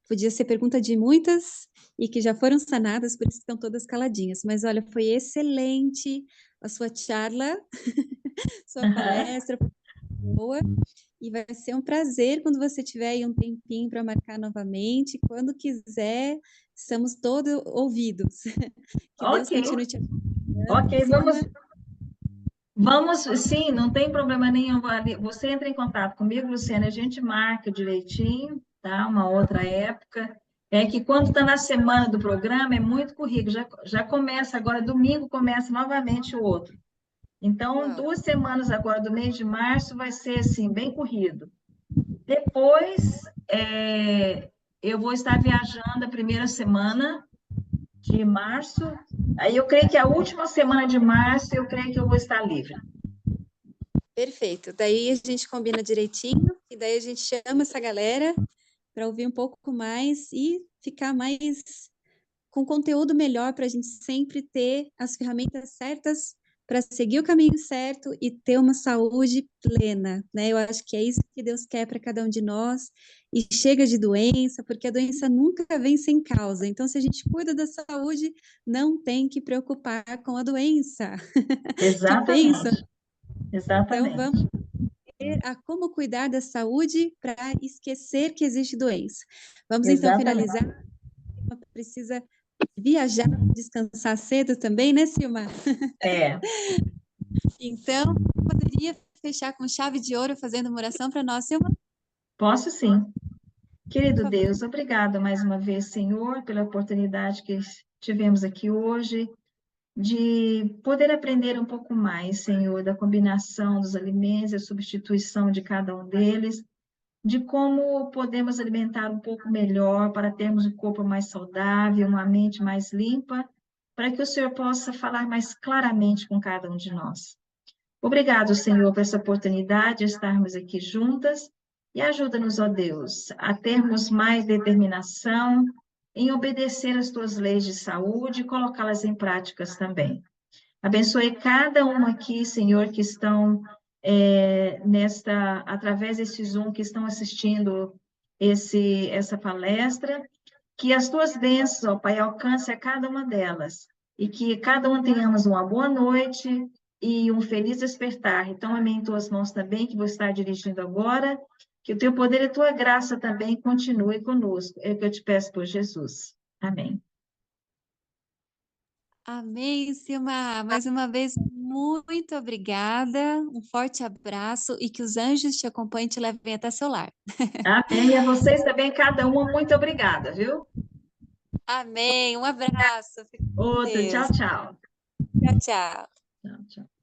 [SPEAKER 3] podia ser pergunta de muitas e que já foram sanadas, por isso estão todas caladinhas. Mas olha, foi excelente a sua charla, sua palestra, foi boa. E vai ser um prazer quando você tiver aí um tempinho para marcar novamente. Quando quiser, estamos todos ouvidos. Que Deus
[SPEAKER 1] Ok,
[SPEAKER 3] continue te abençoando,
[SPEAKER 1] ok,
[SPEAKER 3] Luciana.
[SPEAKER 1] vamos, sim, não tem problema nenhum. Você entra em contato comigo, Luciana, a gente marca direitinho, tá? Uma outra época. É que quando está na semana do programa é muito corrido, já começa agora, domingo começa novamente o outro. Então,
[SPEAKER 3] Uau.
[SPEAKER 1] 2 semanas agora do mês de março vai ser assim, bem corrido. Depois, eu vou estar viajando a primeira semana de março. Aí eu creio que a última semana de março, eu creio que eu vou estar livre.
[SPEAKER 3] Perfeito. Daí a gente combina direitinho e daí a gente chama essa galera para ouvir um pouco mais e ficar mais com conteúdo melhor para a gente sempre ter as ferramentas certas para seguir o caminho certo e ter uma saúde plena, né? Eu acho que é isso que Deus quer para cada um de nós e chega de doença, porque a doença nunca vem sem causa. Então, se a gente cuida da saúde, não tem que preocupar com a doença. Que bênção!
[SPEAKER 1] Exatamente,
[SPEAKER 3] Então,
[SPEAKER 1] exatamente.
[SPEAKER 3] vamos ver a como cuidar da saúde para esquecer que existe doença. Vamos então
[SPEAKER 1] Exatamente.
[SPEAKER 3] finalizar precisa viajar, descansar cedo também, né, Silmar?
[SPEAKER 1] É,
[SPEAKER 3] Então, poderia fechar com chave de ouro fazendo uma oração para nós, Silmar?
[SPEAKER 1] posso sim. Querido
[SPEAKER 3] Por favor.
[SPEAKER 1] Deus, obrigado mais uma vez, Senhor, pela oportunidade que tivemos aqui hoje de poder aprender um pouco mais, Senhor, da combinação dos alimentos, a substituição de cada um deles, de como podemos alimentar um pouco melhor para termos um corpo mais saudável, uma mente mais limpa, para que o Senhor possa falar mais claramente com cada um de nós. Obrigado, Senhor, por essa oportunidade de estarmos aqui juntas e ajuda-nos, ó Deus, a termos mais determinação em obedecer às tuas leis de saúde e colocá-las em práticas também. Abençoe cada um aqui, Senhor, que estão através desse Zoom, que estão assistindo essa palestra, que as tuas bênçãos, ó Pai, alcance a cada uma delas, e que cada um tenhamos uma boa noite e um feliz despertar. Então, amém em tuas mãos também, que vou estar dirigindo agora, que o teu poder e a tua graça também continue conosco. É o que eu te peço por Jesus. Amém.
[SPEAKER 3] Amém, Silmar. Mais uma vez, muito obrigada. Um forte abraço e que os anjos te acompanhem e te levem até seu lar.
[SPEAKER 1] Amém. E a vocês também, cada uma, muito obrigada, viu?
[SPEAKER 3] Amém. Um abraço. Fique com
[SPEAKER 1] Outro, tchau,
[SPEAKER 3] Deus.
[SPEAKER 1] tchau.
[SPEAKER 3] Tchau, tchau.
[SPEAKER 1] Tchau, tchau.